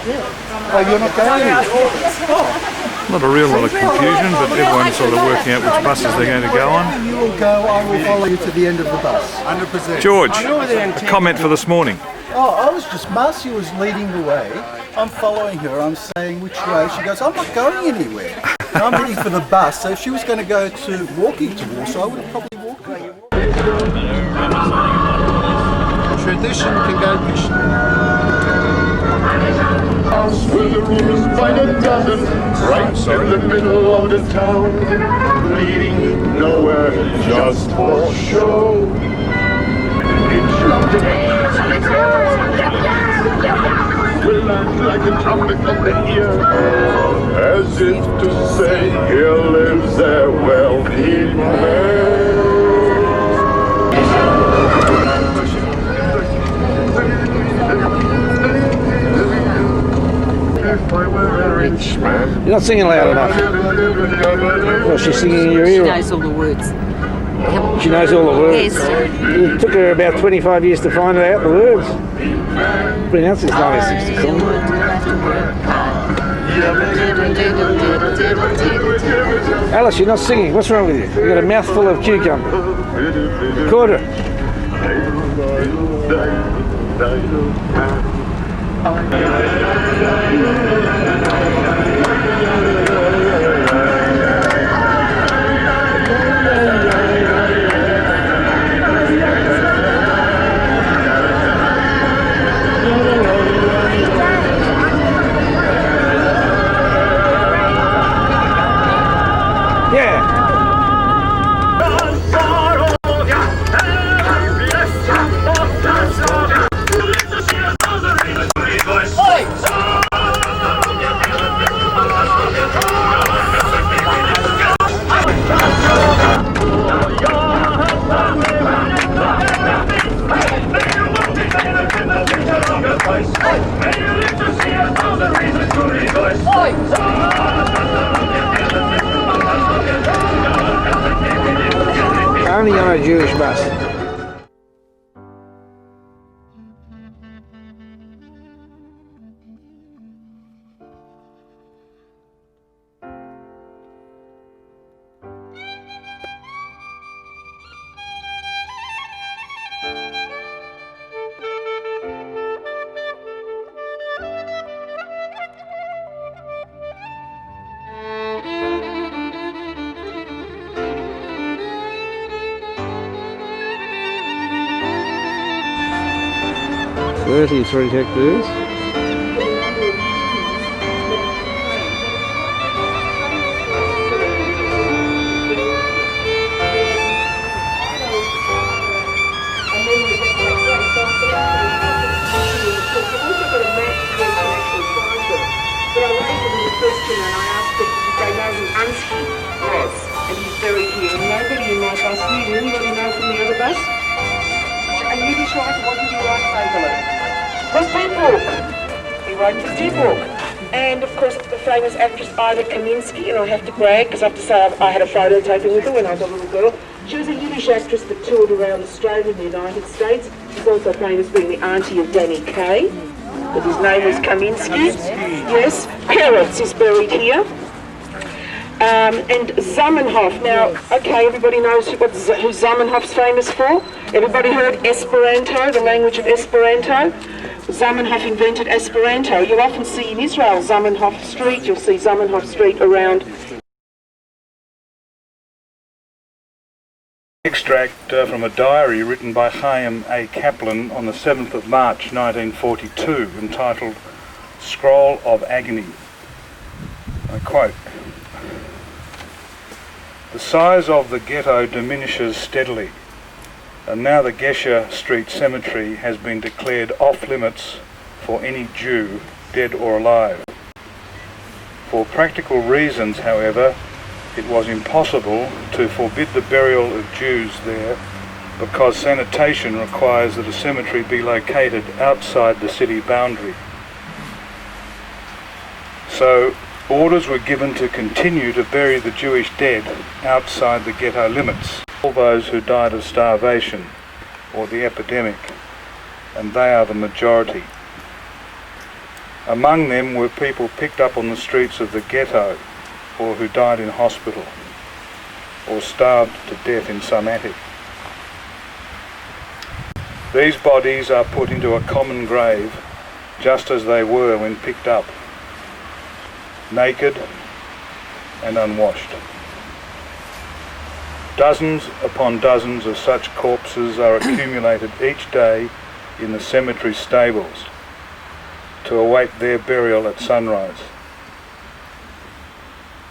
Oh, you're not going anywhere? Not a real lot of confusion, but everyone's sort of working out which buses they're going to go on. You will go, I will follow you to the end of the bus. 100%. George, a comment for this morning. Oh, I was just, Marcia was leading the way. I'm following her, I'm saying which way. She goes, I'm not going anywhere. And I'm heading for the bus, so if she was going to go to walking to Warsaw, I would have probably walked with her. Tradition can go fishing. Where the room by the dozen, right in the middle of the town, leading nowhere, just for show. Will land like a trumpet on the ear, as if to say, here lives their wealthy man. You're not singing loud enough. Well, she's singing in your ear. She knows all the words. She knows all the words. Yes. It took her about 25 years to find out the words. Been out since 1960 something. Alice, you're not singing. What's wrong with you? You've got a mouthful of cucumber. Quarter. Only on a Jewish bus. Three hectares. And he's buried here. And nobody in my bus knew. Anybody know from the other bus? And you be sure what did he write, Bakerloo? Was people. He wrote the D-book. And of course the famous actress Ida Kaminsky, and I have to brag because I have to say I had a photo taken with her when I was a little girl. She was a Yiddish actress that toured around Australia and the United States. She's also famous being the auntie of Danny Kaye, but his name was Kaminsky. Yes, Peretz is buried here. And Zamenhof. Now, okay, everybody knows who Zamenhof's famous for. Everybody heard Esperanto, the language of Esperanto? Zamenhof invented Esperanto. You'll often see in Israel Zamenhof Street. You'll see Zamenhof Street around. Extract from a diary written by Chaim A. Kaplan on the 7th of March 1942, entitled Scroll of Agony. I quote, "The size of the ghetto diminishes steadily, and now the Gesher Street Cemetery has been declared off-limits for any Jew, dead or alive. For practical reasons, however, it was impossible to forbid the burial of Jews there because sanitation requires that a cemetery be located outside the city boundary. So orders were given to continue to bury the Jewish dead outside the ghetto limits, all those who died of starvation or the epidemic, and they are the majority. Among them were people picked up on the streets of the ghetto, or who died in hospital, or starved to death in some attic. These bodies are put into a common grave just as they were when picked up, naked and unwashed. Dozens upon dozens of such corpses are accumulated each day in the cemetery stables to await their burial at sunrise.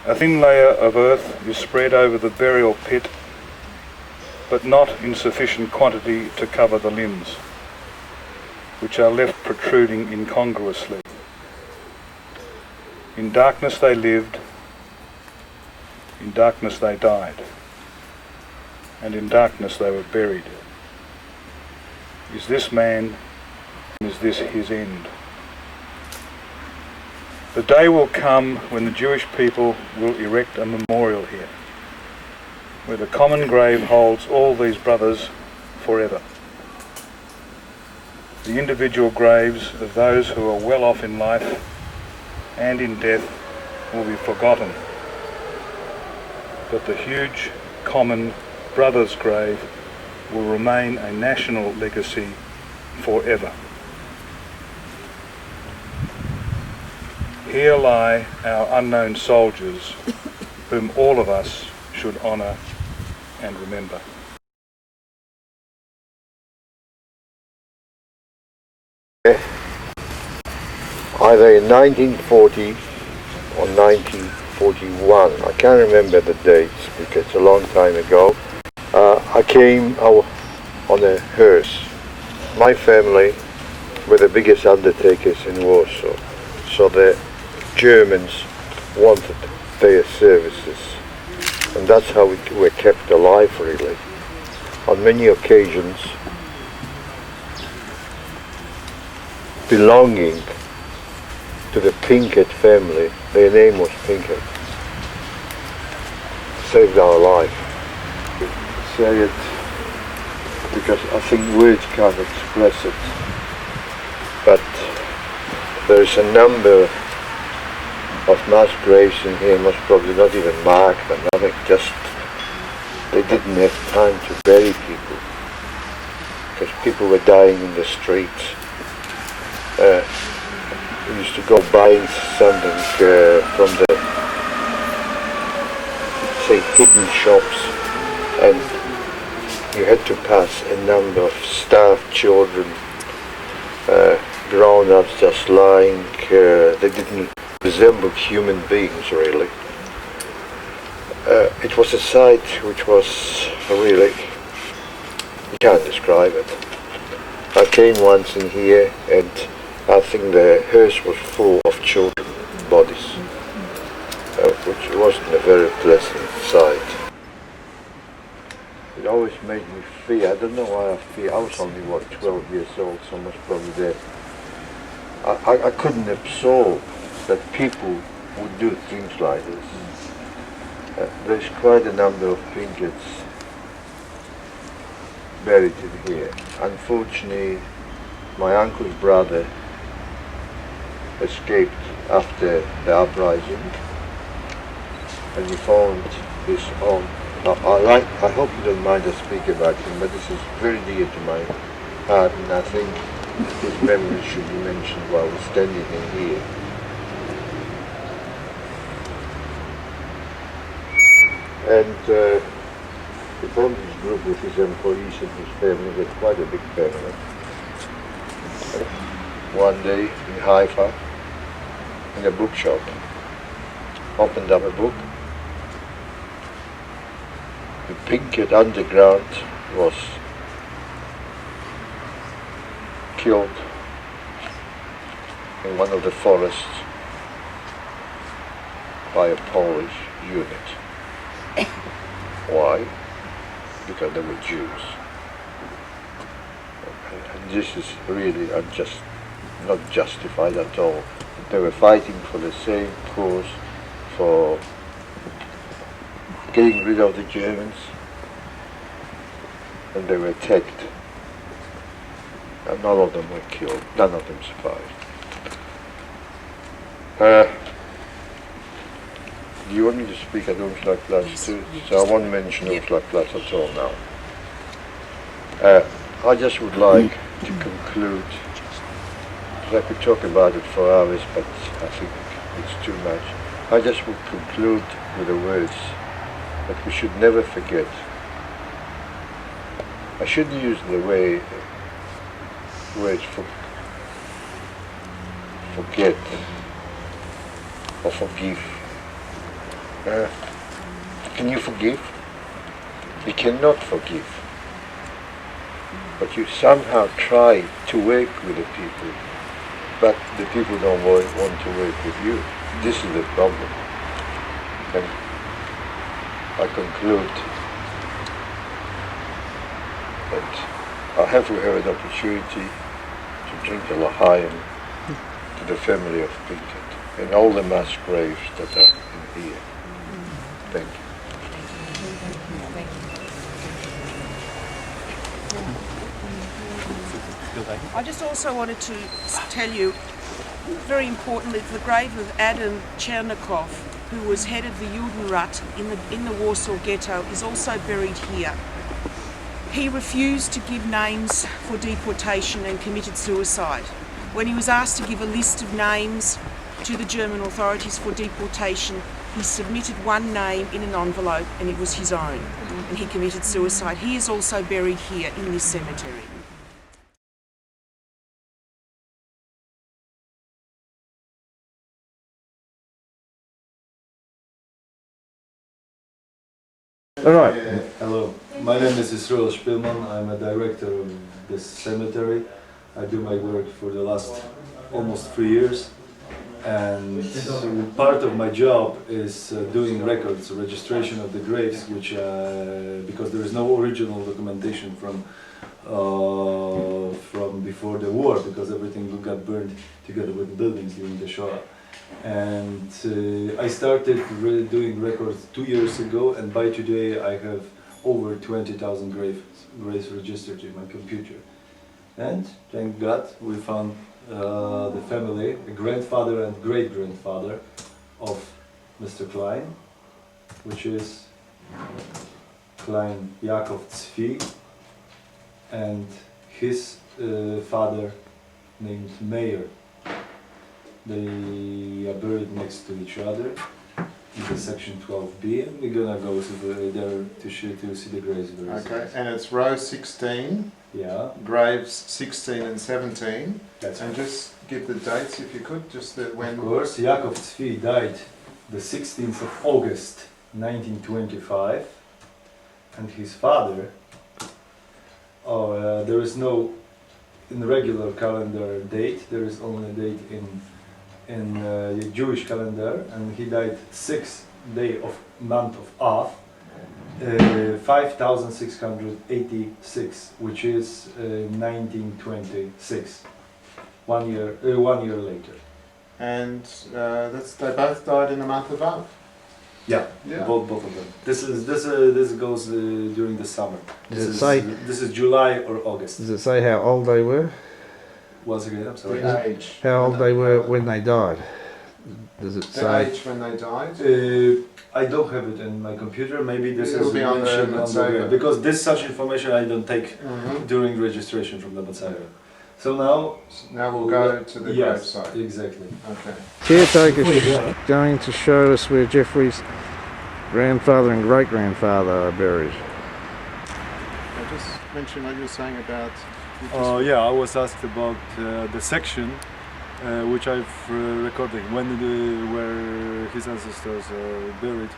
A thin layer of earth is spread over the burial pit, but not in sufficient quantity to cover the limbs, which are left protruding incongruously. In darkness they lived, in darkness they died, and in darkness they were buried. Is this man, and is this his end? The day will come when the Jewish people will erect a memorial here, where the common grave holds all these brothers forever. The individual graves of those who are well off in life and in death will be forgotten, but the huge common brother's grave will remain a national legacy forever. Here lie our unknown soldiers, whom all of us should honour and remember. Either in 1940 or 1941, I can't remember the dates because it's a long time ago, I came out on a hearse. My family were the biggest undertakers in Warsaw, so the Germans wanted their services, and that's how we were kept alive really. On many occasions, belonging to the Pinkett family, their name was Pinkett, saved our life. Say it because I think words can't express it, but there's a number of mass graves in here, most probably not even marked or nothing, just they didn't have time to bury people because people were dying in the streets. We used to go buying something from the, say, hidden shops, and you had to pass a number of starved children, grown-ups just lying. They didn't resemble human beings really. It was a sight which was really, you can't describe it. I came once in here and I think the hearse was full of children's bodies, which wasn't a very pleasant sight. It always made me fear. I don't know why I fear. I was only, 12 years old, so much probably there. I couldn't absorb that people would do things like this. There's quite a number of Pinketts buried in here. Unfortunately, my uncle's brother escaped after the uprising, and he found his own. I hope you don't mind us speaking about him, but this is very dear to my heart, and I think his memory should be mentioned while we're standing in here. And he formed this group with his employees and his family. He had quite a big family. One day in Haifa, in a bookshop, opened up a book. The Pinkett underground was killed in one of the forests by a Polish unit. Why? Because they were Jews. And this is really not justified at all. They were fighting for the same cause, for getting rid of the Germans, and they were attacked. And none of them were killed, none of them survived. Do you want me to speak at Oomslagplaats too? So I won't mention Oomslagplaats at all now. I just would like to conclude, because I could talk about it for hours, but I think it's too much. I just would conclude with the words that we should never forget. I shouldn't use the words forget or forgive. Can you forgive? You cannot forgive. But you somehow try to work with the people, but the people don't want to work with you. This is the problem. And I conclude that I have had an opportunity to drink a l'chaim to the family of Pinkett and all the mass graves that are in here. Thank you. I just also wanted to tell you, very importantly, the grave of Adam Chernikov, who was head of the Judenrat in the Warsaw Ghetto, is also buried here. He refused to give names for deportation and committed suicide. When he was asked to give a list of names to the German authorities for deportation, he submitted one name in an envelope and it was his own, and he committed suicide. He is also buried here in this cemetery. All right. Hello, my name is Israel Spielman. I'm a director of this cemetery. I do my work for the last almost 3 years, and part of my job is doing records, registration of the graves, which because there is no original documentation from before the war, because everything got burned together with the buildings during the Shoah. And I started doing records 2 years ago, and by today I have over 20,000 graves registered in my computer. And thank God we found the family, a grandfather and great-grandfather of Mr. Klein, which is Klein Jakob Zvi, and his father named Meyer. They are buried next to each other in the section 12B, and we're gonna go there to see the graves very soon. Okay, and it's row 16, Yeah, graves 16 and 17. that's And right. just give the dates if you could, just that when. Of course, Jakob Zvi died the 16th of August 1925, and his father, there is no in the regular calendar date, there is only a date in the Jewish calendar, and he died 6th day of month of Av, 5686, which is 1926, 1 year later. And they both died in the month of Av. Yeah, Yeah. both of them. This goes during the summer. Does it say? This is July or August. Does it say how old they were? Once again, I'm sorry. The age. How old they were when they died? Does it The say? age when they died. I don't have it in my computer. Maybe this It'll is be on the mentioned on the Matzera. because this such information I don't take Mhm. during registration from the Matzera. So now, Now we'll go to the yes, gravesite. exactly. Okay. Caretaker's going to show us where Jeffrey's grandfather and great-grandfather are buried. I'll just mention what you were saying about. Yeah, I was asked about the section which I've recorded where his ancestors are buried.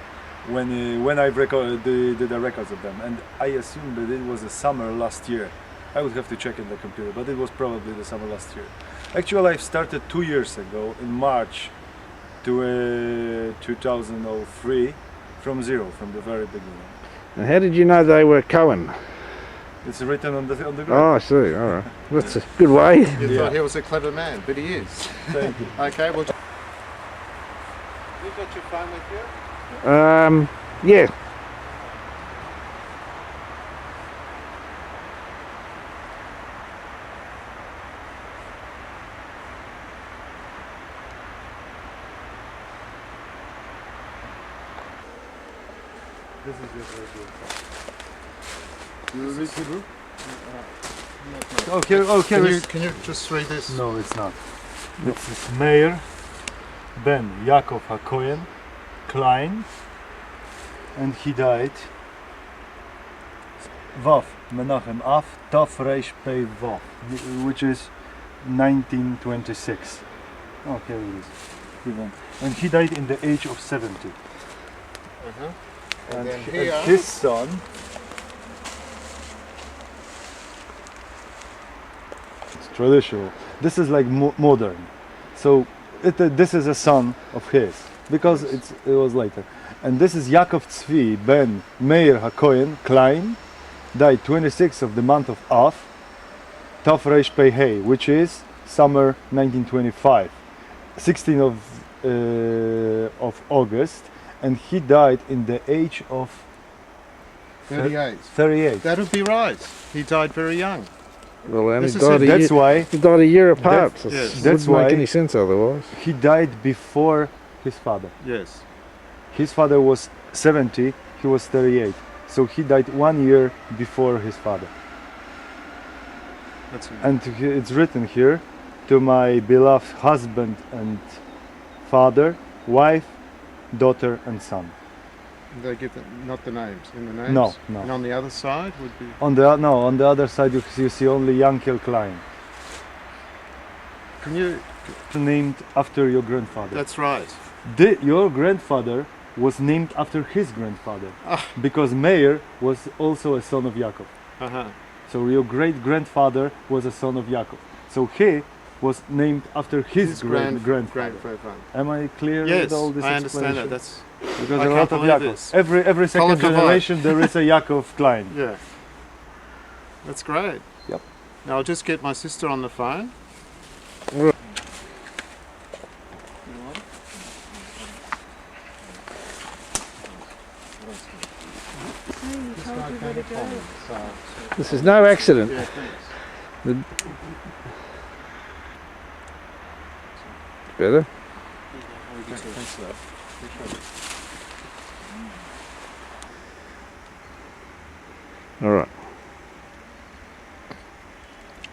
When I recorded the records of them, and I assumed that it was the summer last year. I would have to check in the computer, but it was probably the summer last year. Actually, I started 2 years ago in March 2003 from zero, from the very beginning. And how did you know they were Cohen? It's written on the grave. Oh, I see. All right. That's a good way. You thought he was a clever man, but he is. Thank you. Okay, well. You got your phone with you? Yeah. This is your great Do you read Hebrew? Can you just read this? No, it's not. This is Meir ben Yaakov HaKohen Klein, and he died Vav Menachem Av Tav Reish Pei Vav, which is 1926. Oh, here it is. And he died in the age of 70. And, then and here- his son, it's traditional. This is like modern. So this is a son of his, because it was later. And this is Yaakov Tzvi ben Meir HaKohen Klein, died 26th of the month of Av, Tav Reish Pei Hei, which is summer 1925, 16th of August, and he died in the age of 38. 38. That would be right. He died very young. Well, and This he is died, it. a That's year, why he died a year apart. That's- It yes. wouldn't That's make why- any sense otherwise. he died before his father. Yes. His father was 70, he was 38. So he died 1 year before his father. That's And it's written here, to my beloved husband and father, wife, daughter and son. they give not the names in the names. No, no. And on the other side would be. On the other side you see only Yankel Klein, Can you? named after your grandfather. That's right. Your grandfather was named after his grandfather, Ah. because Meir was also a son of Yaakov. Uh-huh. So your great grandfather was a son of Yaakov. So he was named after his grandfather. grandfather. Am I clear Yes, with all this I understand explanation? that. That's Because I a can't lot of believe Yaakov. this. Every second Kavod. generation there is a Yaakov Klein. yeah. That's great. Yep. Now I'll just get my sister on the phone. This is no accident. Yeah, thanks. Better. Thanks for that. All right.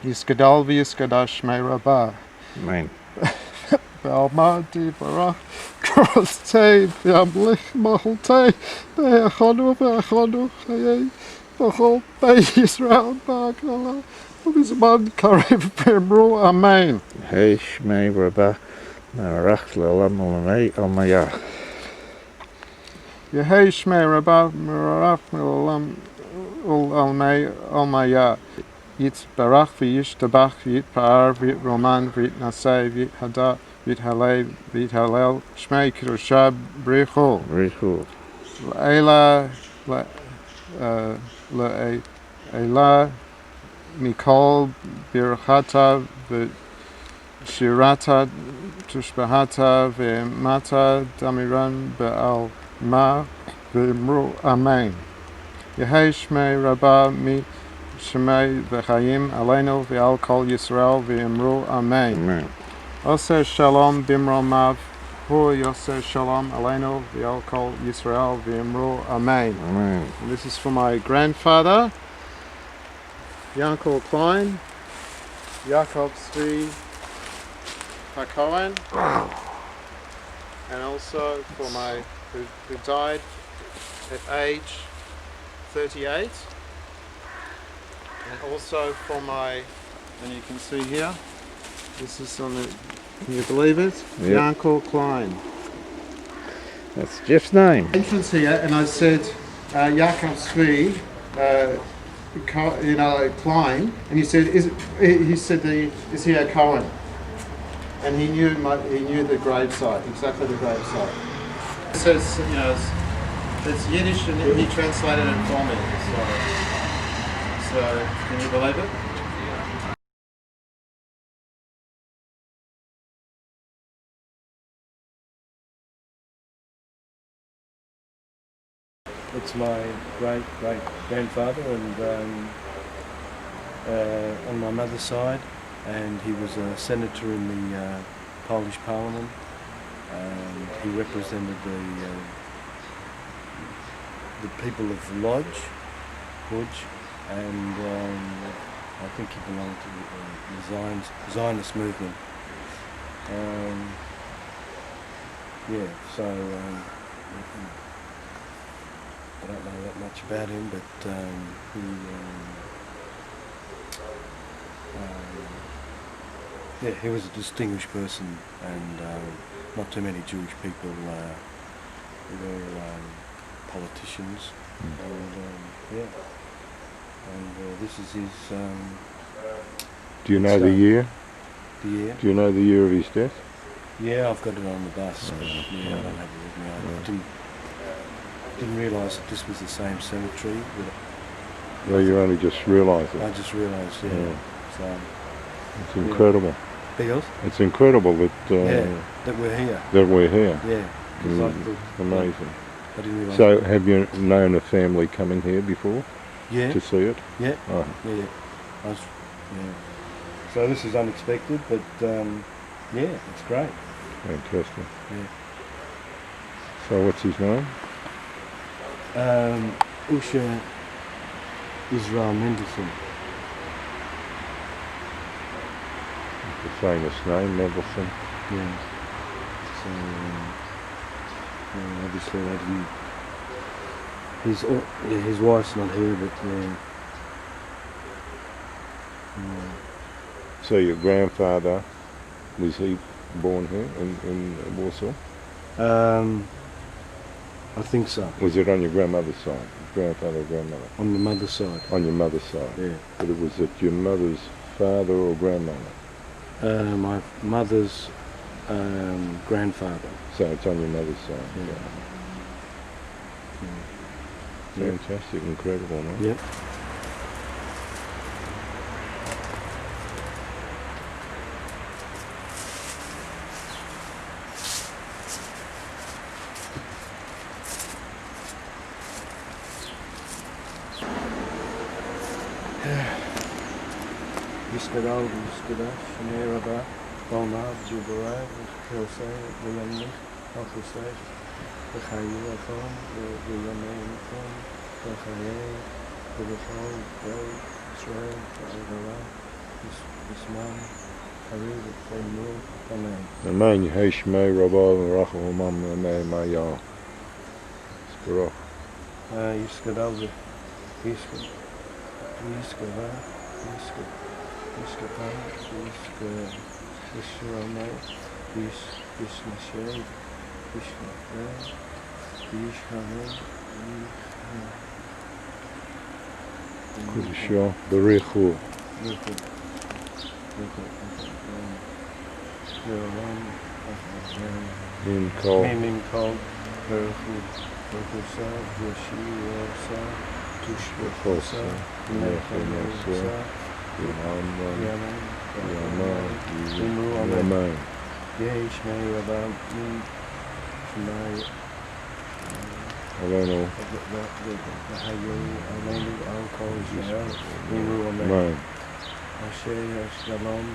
Yiskadal v'yiskadash mei rabah. Amen. V'almadi barach korostei v'amlich maholtei v'echonu v'echonu chayei v'chol bei Yisrael ba'agala v'bizman karev v'emru amen. Hey, Shmei Rabba, Marach Le'olam Olamei Almayah. Yehei shmei rabah meraf me'olam almei almaya. Yit barach v'yishtabach v'yitpa'ar v'yitroman v'yitnasei v'yithada v'yithalei v'yithalel shmei kiddushah brichol. Very cool. Le'ela le'ela mikol birchata v'shirata tushbahata v'mata damiran be'al ma v'imru amen. Yehei shmei rabah mi shmei v'chayim aleinu v'al kol Yisrael v'imru amen. Amen. Oseh shalom bimromav hu yoseh shalom aleinu v'al kol Yisrael v'imru amen. Amen. And this is for my grandfather, Yankel Klein, Yaakov Tzvi HaKohen, and also for my who died at age 38, and also for my, and you can see here, this is on the, can you believe it? Yep. Yankel Klein. That's Jeff's name. Entrance here, and I said Yaakov Tzvi, Klein, and he said, is he a Cohen? And he knew the gravesite, exactly the gravesite. It says, it's Yiddish, and he translated it for me. So can you believe it? It's my great grandfather, and on my mother's side, and he was a senator in the Polish Parliament. He represented the people of Lodge, and I think he belonged to the Zionist movement. Yeah, so I don't know that much about him, but he was a distinguished person, and not too many Jewish people were politicians. And this is his. Do you know the year? The year? Do you know the year of his death? Yeah, I've got it on the bus. But yeah, I don't have it with me. I didn't realise that this was the same cemetery. Well, you only just realised it. I just realised, yeah. So it's incredible. Because? It's incredible that that we're here. That we're here. Yeah. Amazing. I didn't realise. So, have you known a family coming here before? Yeah. To see it? Yeah. Oh. Yeah. So this is unexpected, but yeah, it's great. Fantastic. Yeah. So what's his name? Usha Israel Mendelssohn. The famous name, Mendelssohn. Yeah. So obviously they didn't. His wife's not here, but yeah. So your grandfather, was he born here in Warsaw? I think so. Was it on your grandmother's side? Grandfather or grandmother? On the mother's side. On your mother's side? Yeah. But it was it your mother's father or grandmother? My mother's grandfather. So it's on your mother's side? Yeah. Fantastic, incredible, man. Yep. Yisgadal, Yisgadash, Neraba, Balnab, Jubarab, Kilsay, Williamman, Alcusay, the Chayu Afon, the Yaman Afon, the Chaye, the Bachal, Bray, Israel, the Agara, Isman, Haru, the Faymur, Amen. Amen, Yeheshmei, Rabal, Rachel, Mam, Amen, Maya. Sparach. Yisgadal, Yisgadal, Yisgadal, Yisgadal, Yisgadal, Yismashay, Yishmadal, Yishhavel, Kudisha, Berichu. Mim Kol. Mim Kol, Berichu, Berichusa, Yeshiwasa, Tushvachosa, Nechosa, Yaman, Yeheshmei Rabban, Shemai, Aleno. the Hayyim, Alenu, Al-Kol, Israel, Nimu, Amen. Asher, Shalom,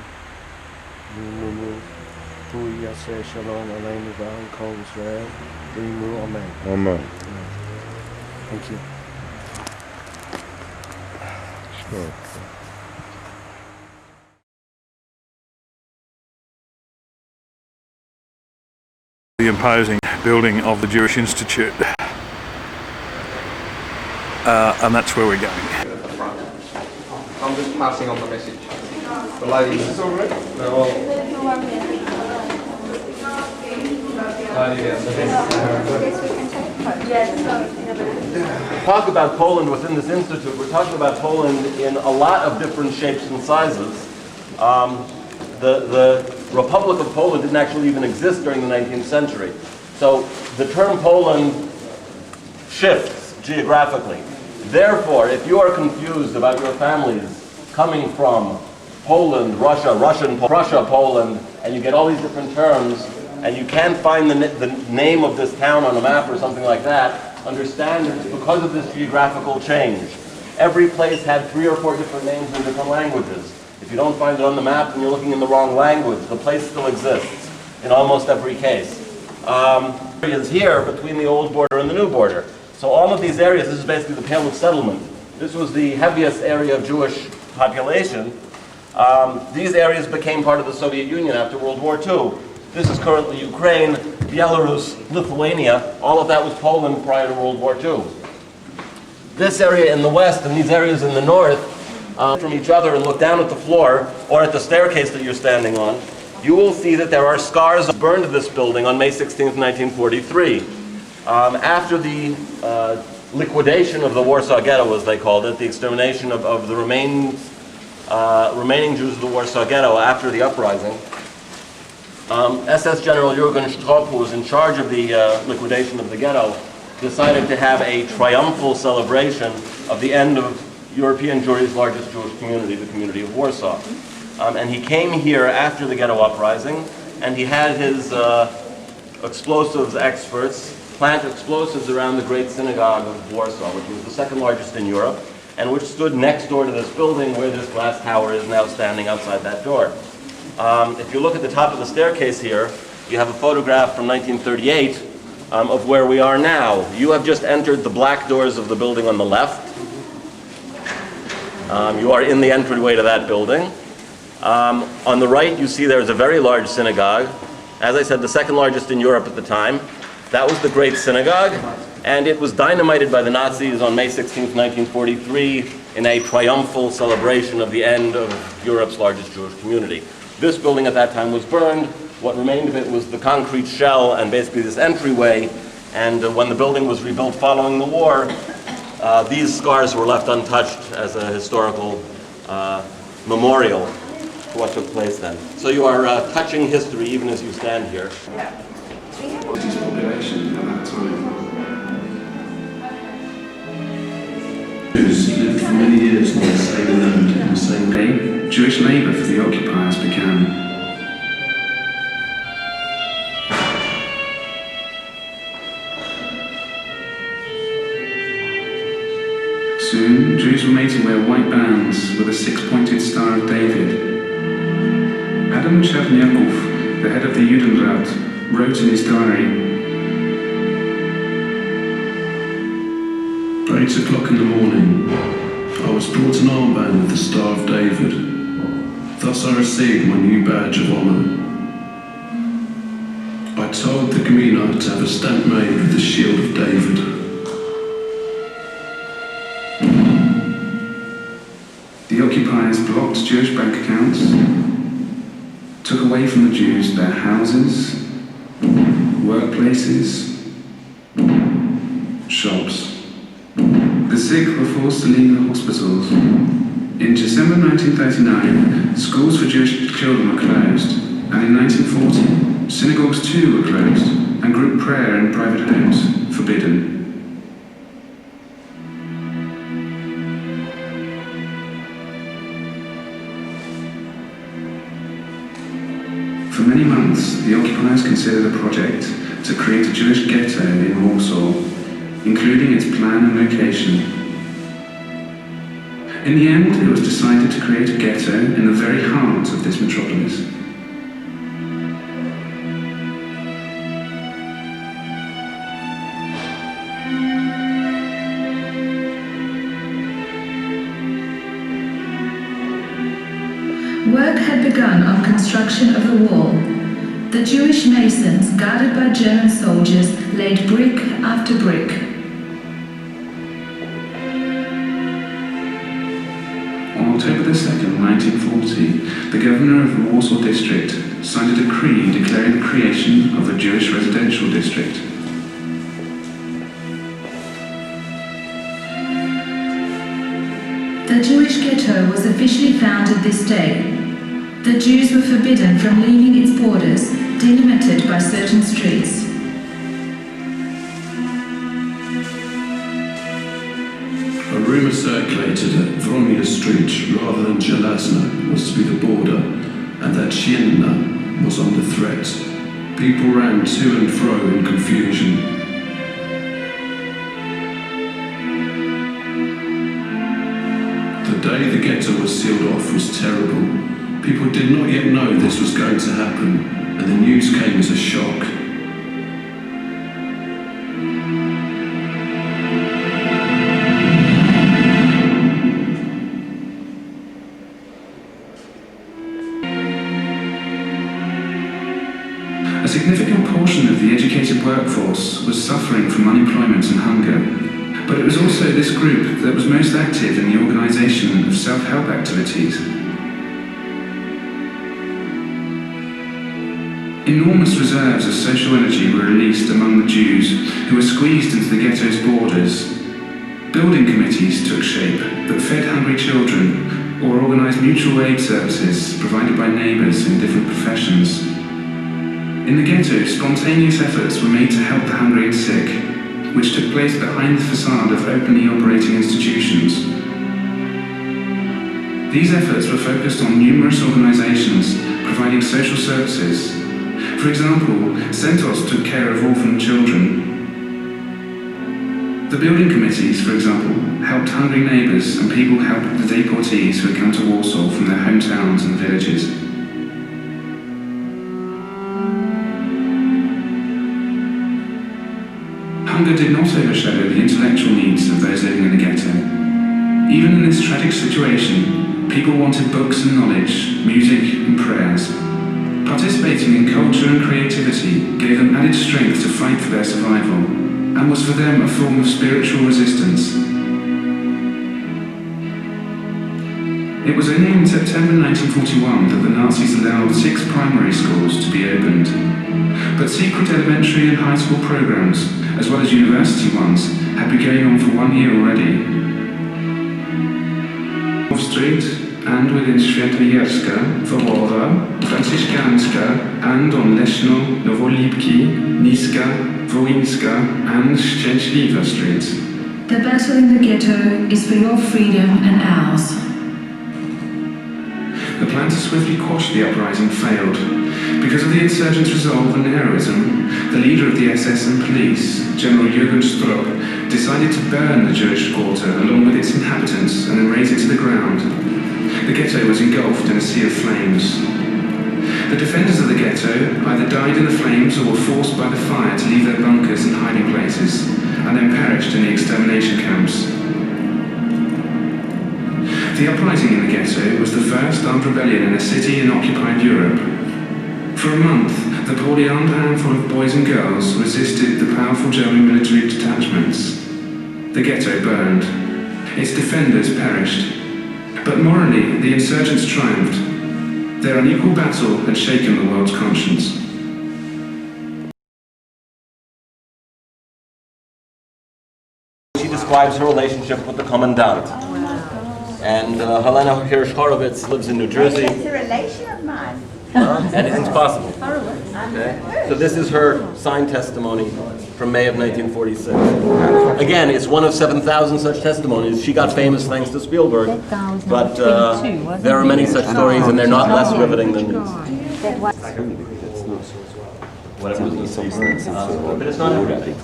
Nimu, Hu Yaseh Shalom, Alenu, Al-Kol, Israel, Nimu, Amen. Amen. Thank you. Sure. The imposing building of the Jewish Institute, and that's where we're going. I'm just passing on the message. The ladies. Is this all right? No, well. Talk about Poland within this institute. We're talking about Poland in a lot of different shapes and sizes. The Republic of Poland didn't actually even exist during the 19th century. So the term Poland shifts geographically. Therefore, if you are confused about your families coming from Poland, Russia, Russia, Poland, and you get all these different terms, and you can't find the name of this town on a map or something like that, understand that it's because of this geographical change. Every place had 3 or 4 different names in different languages. If you don't find it on the map and you're looking in the wrong language, the place still exists in almost every case. Is here between the old border and the new border. So all of these areas, this is basically the Pale of Settlement. This was the heaviest area of Jewish population. These areas became part of the Soviet Union after World War II. This is currently Ukraine, Belarus, Lithuania. All of that was Poland prior to World War II. This area in the west and these areas in the north, from each other and look down at the floor or at the staircase that you're standing on, you will see that there are scars burned to this building on May 16th, 1943. After the liquidation of the Warsaw Ghetto, as they called it, the extermination of the remaining Jews of the Warsaw Ghetto after the uprising, SS General Jürgen Stroop, who was in charge of the liquidation of the ghetto, decided to have a triumphal celebration of the end of European Jewry's largest Jewish community, the community of Warsaw. And he came here after the ghetto uprising, and he had his explosives experts plant explosives around the Great Synagogue of Warsaw, which was the second largest in Europe, and which stood next door to this building where this glass tower is now standing outside that door. If you look at the top of the staircase here, you have a photograph from 1938 of where we are now. You have just entered the black doors of the building on the left. You are in the entryway to that building. On the right, you see there's a very large synagogue. As I said, the second largest in Europe at the time. That was the Great Synagogue, and it was dynamited by the Nazis on May 16th, 1943, in a triumphal celebration of the end of Europe's largest Jewish community. This building at that time was burned. What remained of it was the concrete shell and basically this entryway, and when the building was rebuilt following the war, these scars were left untouched as a historical memorial to what took place then. So you are touching history even as you stand here. British population at that time. Jews lived for many years on the same land in the same day. Jewish labour for the occupiers began. Soon, Jews were made to wear white bands with a six-pointed Star of David. Adam Chernyakov, the head of the Judenrat, wrote in his diary, 8 o'clock in the morning, I was brought an armband with the Star of David. Thus I received my new badge of honour. I told the Gmina to have a stamp made with the Shield of David. The occupiers blocked Jewish bank accounts, took away from the Jews their houses, workplaces, shops. The sick were forced to leave the hospitals. In December 1939, schools for Jewish children were closed, and in 1940, synagogues too were closed, and group prayer in private homes forbidden. For many months, the occupiers considered a project to create a Jewish ghetto in Warsaw, including its plan and location. In the end, it was decided to create a ghetto in the very heart of this metropolis. Work had begun on construction of the wall. The Jewish masons, guarded by German soldiers, laid brick after brick. On October 2nd, 1940, the governor of the Warsaw district signed a decree declaring the creation of a Jewish residential district. The Jewish ghetto was officially founded this day. The Jews were forbidden from leaving its borders, delimited by certain streets. A rumour circulated that Wromia Street, rather than Żelazna, was to be the border, and that Sienna was under threat. People ran to and fro in confusion. The day the ghetto was sealed off was terrible. People did not yet know this was going to happen, and the news came as a shock. significant portion of the educated workforce was suffering from unemployment and hunger, but it was also this group that was most active in the organisation of self-help activities. Enormous reserves of social energy were released among the Jews who were squeezed into the ghetto's borders. Building committees took shape that fed hungry children or organised mutual aid services provided by neighbours in different professions. In the ghetto, spontaneous efforts were made to help the hungry and sick, which took place behind the facade of openly operating institutions. These efforts were focused on numerous organisations providing social services. For example, Centos took care of orphan children. The building committees, for example, helped hungry neighbours, and people helped the deportees who had come to Warsaw from their hometowns and villages. Hunger did not overshadow the intellectual needs of those living in the ghetto. Even in this tragic situation, people wanted books and knowledge, music and prayers. Participating in culture and creativity gave them added strength to fight for their survival, and was for them a form of spiritual resistance. It was only in September 1941 that the Nazis allowed 6 primary schools to be opened. But secret elementary and high school programs, as well as university ones, had been going on for 1 year already. Off Street, and within Świętojerska, Wołowa, Franciszkanska, and on Leszno, Nowolipki, Niska, Wołyńska, and Szczęśliwa streets. The battle in the ghetto is for your freedom and ours. The plan to swiftly quash the uprising failed. Because of the insurgents' resolve and heroism, the leader of the SS and police, General Jürgen Stroop, decided to burn the Jewish quarter along with its inhabitants and then raze it to the ground. The ghetto was engulfed in a sea of flames. The defenders of the ghetto either died in the flames or were forced by the fire to leave their bunkers and hiding places, and then perished in the extermination camps. The uprising in the ghetto was the first armed rebellion in a city in occupied Europe. For a month, the poorly armed handful of boys and girls resisted the powerful German military detachments. The ghetto burned. Its defenders perished. But morally, the insurgents triumphed. Their unequal battle had shaken the world's conscience. She describes her relationship with the commandant. And Helena Hirsch-Horowitz lives in New Jersey. It's a relation of mine. Anything's possible. Okay. So this is her signed testimony from May of 1946. Again, it's one of 7,000 such testimonies. She got famous thanks to Spielberg, but there are many such stories, and they're not less riveting than these. Whatever it is, but it's not everything.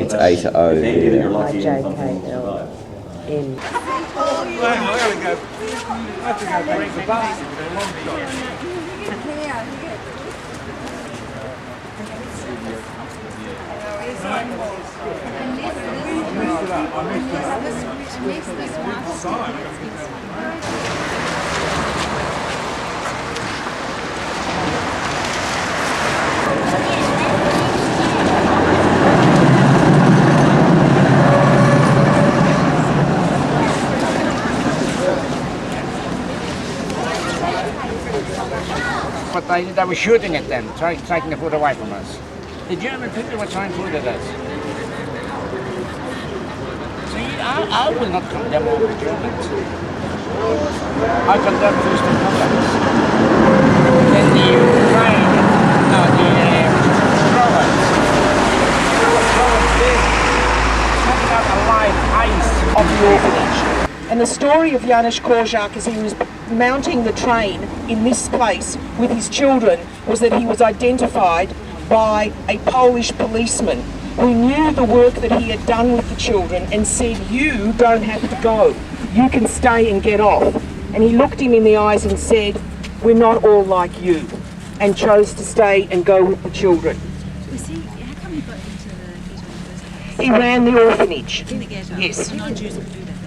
It's 8-0. Maybe you're lucky and something will survive. I have to go break the bus. But they were shooting at them, taking the food away from us. The German people were trying food at us. See, I will not condemn all the Germans. I condemn first the Poland's. Then the Ukraine, the Slovaks. Taking out the live ice of the orphanage. And the story of Janusz Korczak as he was mounting the train in this place with his children was that he was identified by a Polish policeman who knew the work that he had done with the children and said, "You don't have to go, you can stay and get off." And he looked him in the eyes and said, "We're not all like you," and chose to stay and go with the children. How come you got into the ghetto in the first place? He ran the orphanage. In the ghetto? Yes. Non-Jews could do that.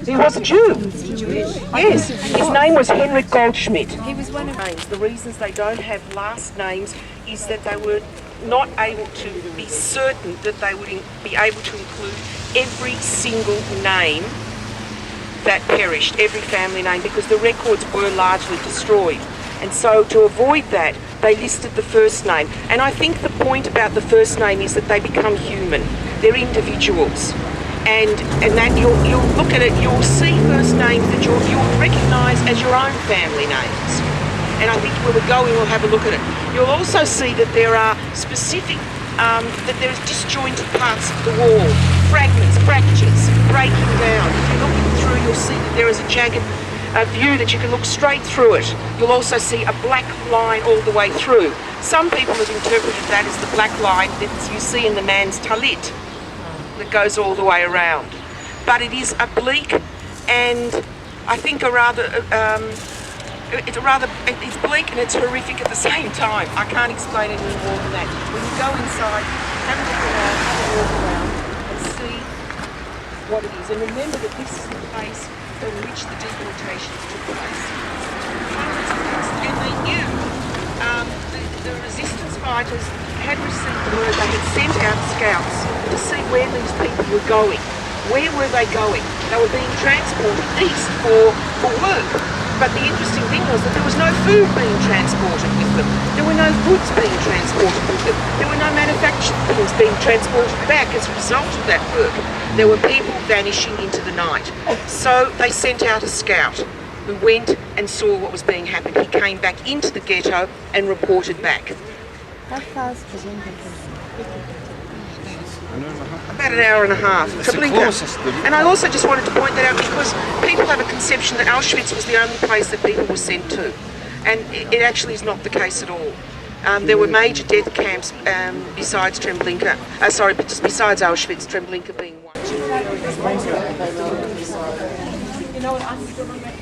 He was a Jew. Is he Jewish? Yes. His name was Henrik Goldschmidt. He was one of names. The reasons they don't have last names is that they were not able to be certain that they would be able to include every single name that perished, every family name, because the records were largely destroyed. And so to avoid that, they listed the first name. And I think the point about the first name is that they become human. They're individuals. And that you'll look at it, you'll see first names that you'll recognise as your own family names. And I think when we go in, we'll have a look at it. You'll also see that there are specific, that there is disjointed parts of the wall, fragments, fractures, breaking down. If you're looking through, you'll see that there is a jagged view that you can look straight through it. You'll also see a black line all the way through. Some people have interpreted that as the black line that you see in the man's talit that goes all the way around. But it is oblique and I think it's bleak and it's horrific at the same time. I can't explain it any more than that. When you go inside, have a look around, have a walk around and see what it is. And remember that this is the place in which the deportations took place. And they knew the resistance fighters had received word, they had sent out scouts to see where these people were going. Where were they going? They were being transported east for work. But the interesting thing was that there was no food being transported with them. There were no goods being transported with them. There were no manufactured things being transported back as a result of that work. There were people vanishing into the night. So they sent out a scout who went and saw what was being happened. He came back into the ghetto and reported back. How far is Treblinka? About an hour and a half. Treblinka. And I also just wanted to point that out because people have a conception that Auschwitz was the only place that people were sent to. And it actually is not the case at all. There were major death camps besides Treblinka. Besides Auschwitz, Treblinka being one. You know what, I'm still on that.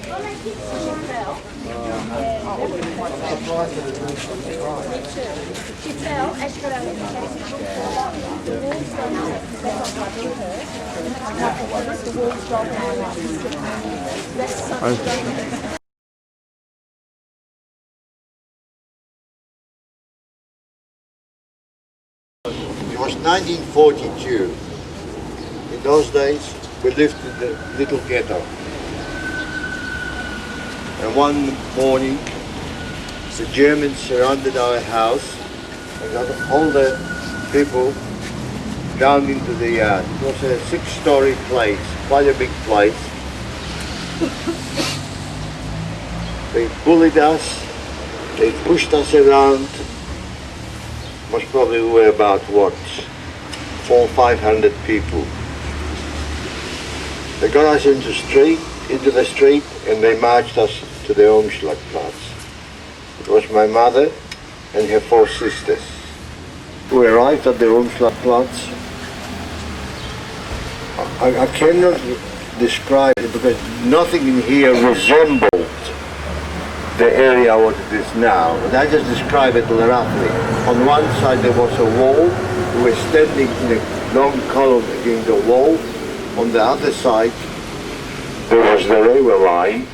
She fell as she got out of the taxi. The walls don't know. That's what hit her. And the walls dropped down. That's such It was 1942. In those days, we lived in the little ghetto. And one morning, the Germans surrounded our house and got all the people down into the yard. It was a 6-story place, quite a big place. They bullied us, they pushed us around. Most probably we were about, 400 or 500 people. They got us into the street and they marched us to the Umschlagplatz. It was my mother and her 4 sisters. We arrived at the Umschlagplatz. I cannot describe it because nothing in here resembled the area what it is now. But I just describe it roughly. On one side there was a wall. We were standing in a long column against the wall. On the other side, there was the railway line,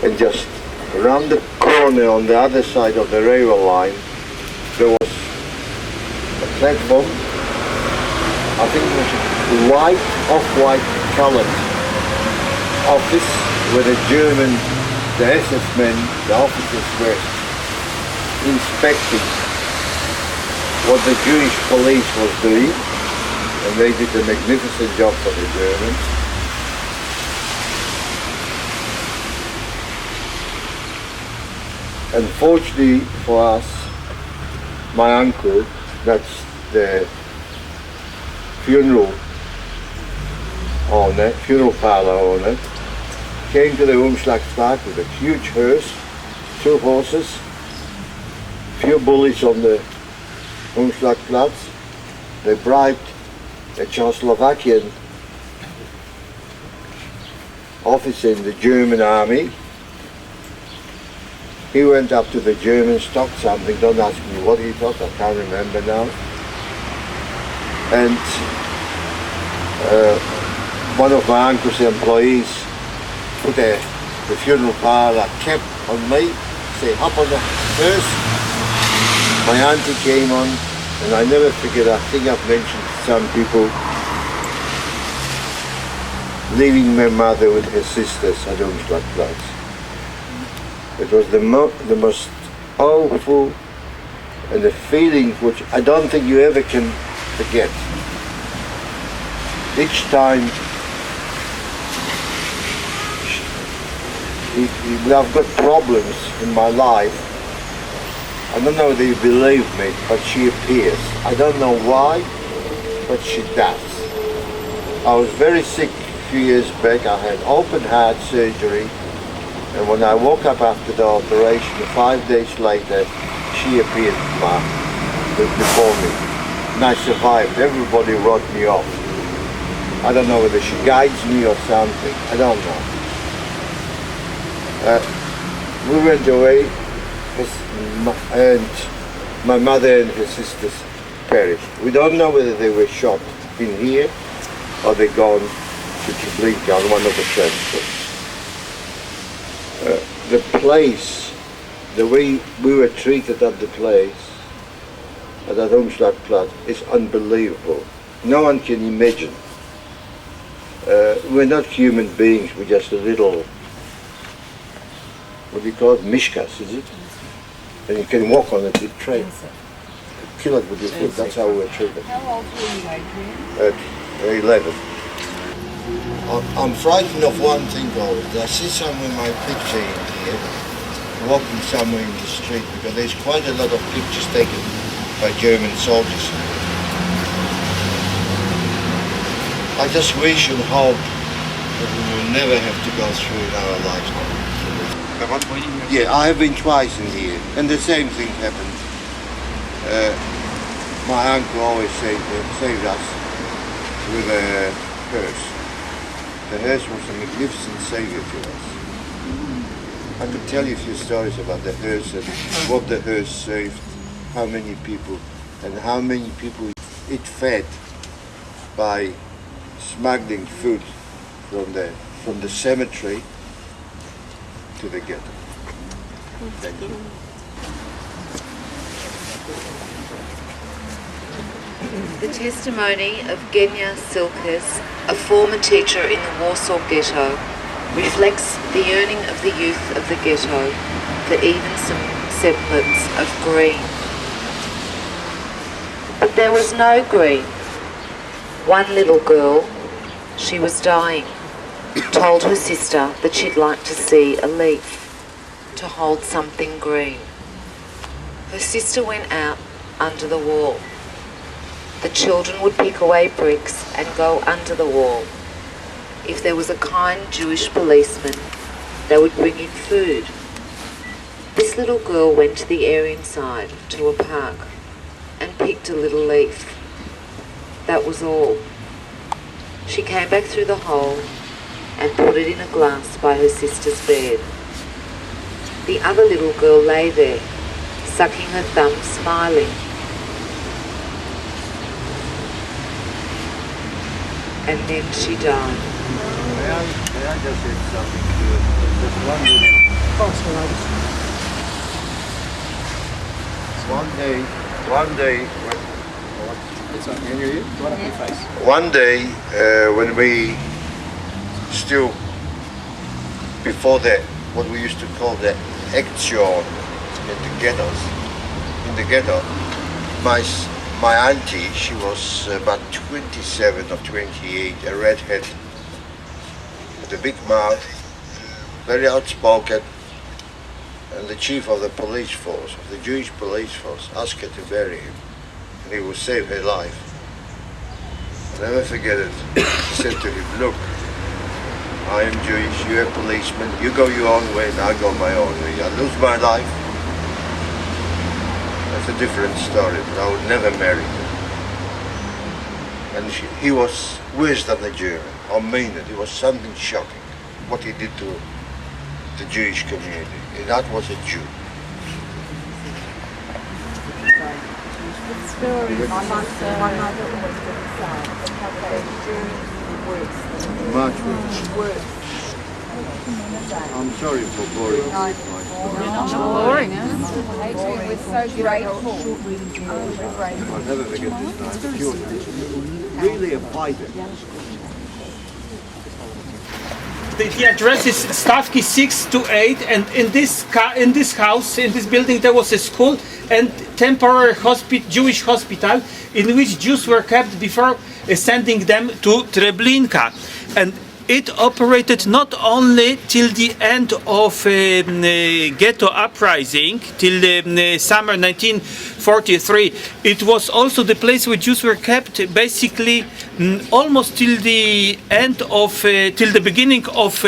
and just around the corner on the other side of the railway line, there was a platform. I think it was a white, off-white colored office where the German, the SS men, the officers were inspecting what the Jewish police was doing. And they did a magnificent job for the Germans. Unfortunately for us, my uncle, that's the funeral parlor owner, came to the Umschlagplatz with a huge hearse, 2 horses, few bullies on the Umschlagplatz. They bribed a Czechoslovakian officer in the German army. He went up to the Germans, talked something, don't ask me what he thought, I can't remember now. And one of my uncle's employees put the funeral parlor cap on me, say hop on the hearse, My auntie came on, and I never forget, I think I've mentioned to some people, leaving my mother with her sisters at Umschlagplatz. It was the most awful and the feeling which I don't think you ever can forget. Each time I've got problems in my life, I don't know if they believe me, but she appears. I don't know why, but she does. I was very sick a few years back. I had open heart surgery, and when I woke up after the operation, 5 days later, she appeared before me. And I survived. Everybody wrote me off. I don't know whether she guides me or something. I don't know. We went away, and my mother and her sisters perished. We don't know whether they were shot in here or they gone to Treblinka on one of the transports. The place, the way we were treated at the place, at that Umschlagplatz, is unbelievable. No one can imagine. We're not human beings, we're just a little, what do you call it, mishkas, is it? And you can walk on it with train. Kill it with your foot, that's how we're treated. How old were you, Adrian? At 11. I'm frightened of one thing though. I see someone in my picture in here, walking somewhere in the street, because there's quite a lot of pictures taken by German soldiers. I just wish and hope that we will never have to go through in our lifetime. Yeah, I have been twice in here, and the same thing happened. My uncle always saved us with a hearse. The hearse was a magnificent savior to us. I could tell you a few stories about the hearse and what the hearse saved, how many people, and how many people it fed by smuggling food from the cemetery to the ghetto. Thank you. The testimony of Genya Silkes, a former teacher in the Warsaw Ghetto, reflects the yearning of the youth of the ghetto for even some semblance of green. But there was no green. One little girl, she was dying, told her sister that she'd like to see a leaf, to hold something green. Her sister went out under the wall. The children would pick away bricks and go under the wall. If there was a kind Jewish policeman, they would bring in food. This little girl went to the Aryan side, to a park, and picked a little leaf. That was all. She came back through the hole and put it in a glass by her sister's bed. The other little girl lay there, sucking her thumb, smiling. And then she died. May I just say something to you? Just one minute. One day, It's on. Can you hear you? Right up your face. one day when we still, before that, what we used to call the action in the ghetto, my auntie, she was about 27 or 28, a redhead, with a big mouth, very outspoken, and the chief of the police force, of the Jewish police force, asked her to bury him, and he would save her life. I'll never forget it. She said to him, look, I am Jewish, you're a policeman, you go your own way and I go my own way. I lose my life. That's a different story, but I would never marry her. And he was worse than a German, I mean it. It was something shocking, what he did to the Jewish community. And that was a Jew. Much worse. I'm sorry for boring. Not boring, huh? Adrian, we're so grateful. I'll never forget this night. She was really a fighter. The address is Stawki 6 to 8, and in this house, in this building, there was a school and temporary Jewish hospital in which Jews were kept before sending them to Treblinka. And it operated not only till the end of ghetto uprising, till summer 1943. It was also the place where Jews were kept basically almost till the end of, till the beginning of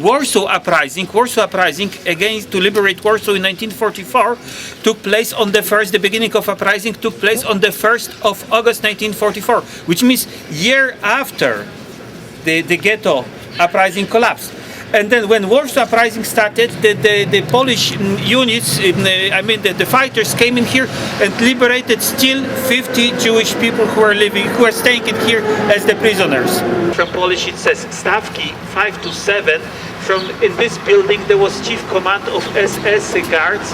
Warsaw uprising. Warsaw uprising against to liberate Warsaw in 1944 took place on the the beginning of uprising took place on the 1st of August 1944, which means year after the ghetto uprising collapsed. And then when Warsaw uprising started, the Polish units, the fighters came in here and liberated still 50 Jewish people who are staying in here as the prisoners. From Polish it says Stawki 5 to 7. In this building there was chief command of SS guards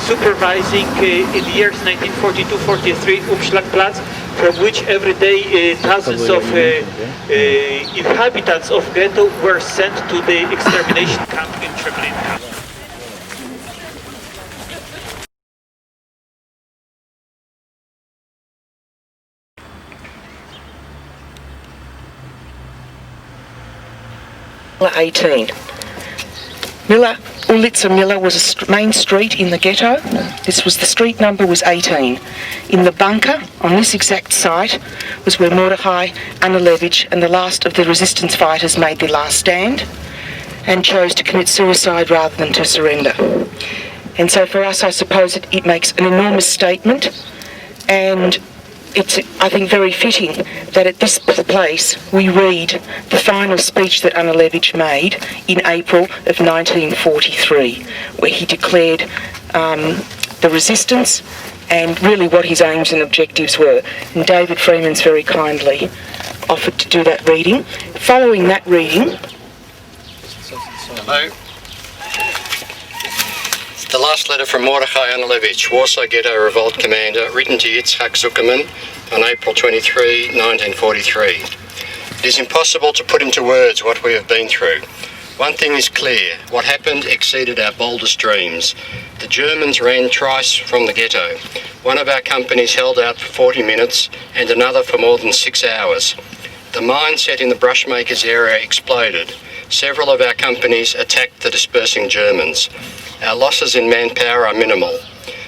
supervising in the years 1942-43 Umschlagplatz, from which every day thousands of inhabitants of ghetto were sent to the extermination camp in Treblinka. Ulitza Miller was a main street in the ghetto. The street number was 18. In the bunker, on this exact site, was where Mordechai Analevich and the last of the resistance fighters made their last stand and chose to commit suicide rather than to surrender. And so for us, I suppose it makes an enormous statement, and it's, I think, very fitting that at this place we read the final speech that Analevich made in April of 1943, where he declared the resistance and really what his aims and objectives were. And David Freeman's very kindly offered to do that reading. Following that reading... Hello. The last letter from Mordechai Analevich, Warsaw Ghetto Revolt Commander, written to Yitzhak Zuckerman on April 23, 1943. It is impossible to put into words what we have been through. One thing is clear, what happened exceeded our boldest dreams. The Germans ran thrice from the ghetto. One of our companies held out for 40 minutes and another for more than 6 hours. The mine set in the brushmakers area exploded. Several of our companies attacked the dispersing Germans. Our losses in manpower are minimal.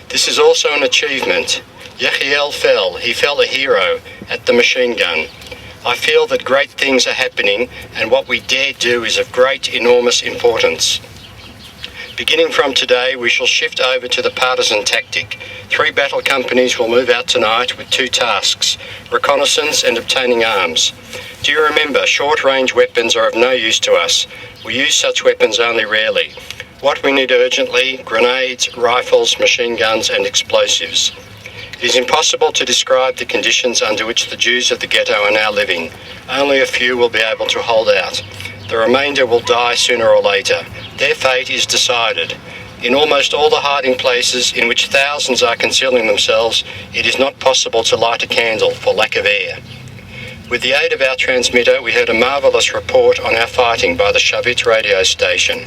This is also an achievement. Yechiel fell. He fell a hero at the machine gun. I feel that great things are happening, and what we dare do is of great, enormous importance. Beginning from today, we shall shift over to the partisan tactic. 3 battle companies will move out tonight with 2 tasks: reconnaissance and obtaining arms. Do you remember, short-range weapons are of no use to us. We use such weapons only rarely. What we need urgently: grenades, rifles, machine guns and explosives. It is impossible to describe the conditions under which the Jews of the ghetto are now living. Only a few will be able to hold out. The remainder will die sooner or later. Their fate is decided. In almost all the hiding places in which thousands are concealing themselves, it is not possible to light a candle for lack of air. With the aid of our transmitter, we heard a marvellous report on our fighting by the Shavit radio station.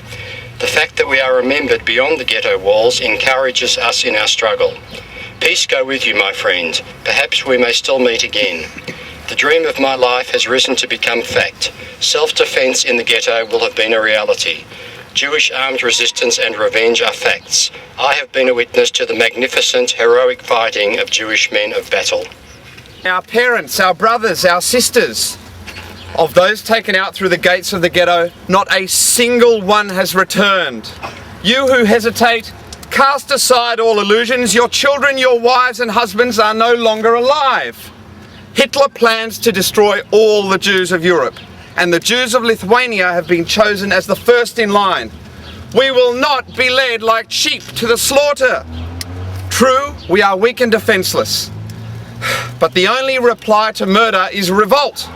The fact that we are remembered beyond the ghetto walls encourages us in our struggle. Peace go with you, my friend. Perhaps we may still meet again. The dream of my life has risen to become fact. Self-defence in the ghetto will have been a reality. Jewish armed resistance and revenge are facts. I have been a witness to the magnificent, heroic fighting of Jewish men of battle. Our parents, our brothers, our sisters, of those taken out through the gates of the ghetto, not a single one has returned. You who hesitate, cast aside all illusions. Your children, your wives and husbands are no longer alive. Hitler plans to destroy all the Jews of Europe, and the Jews of Lithuania have been chosen as the first in line. We will not be led like sheep to the slaughter. True, we are weak and defenseless, but the only reply to murder is revolt.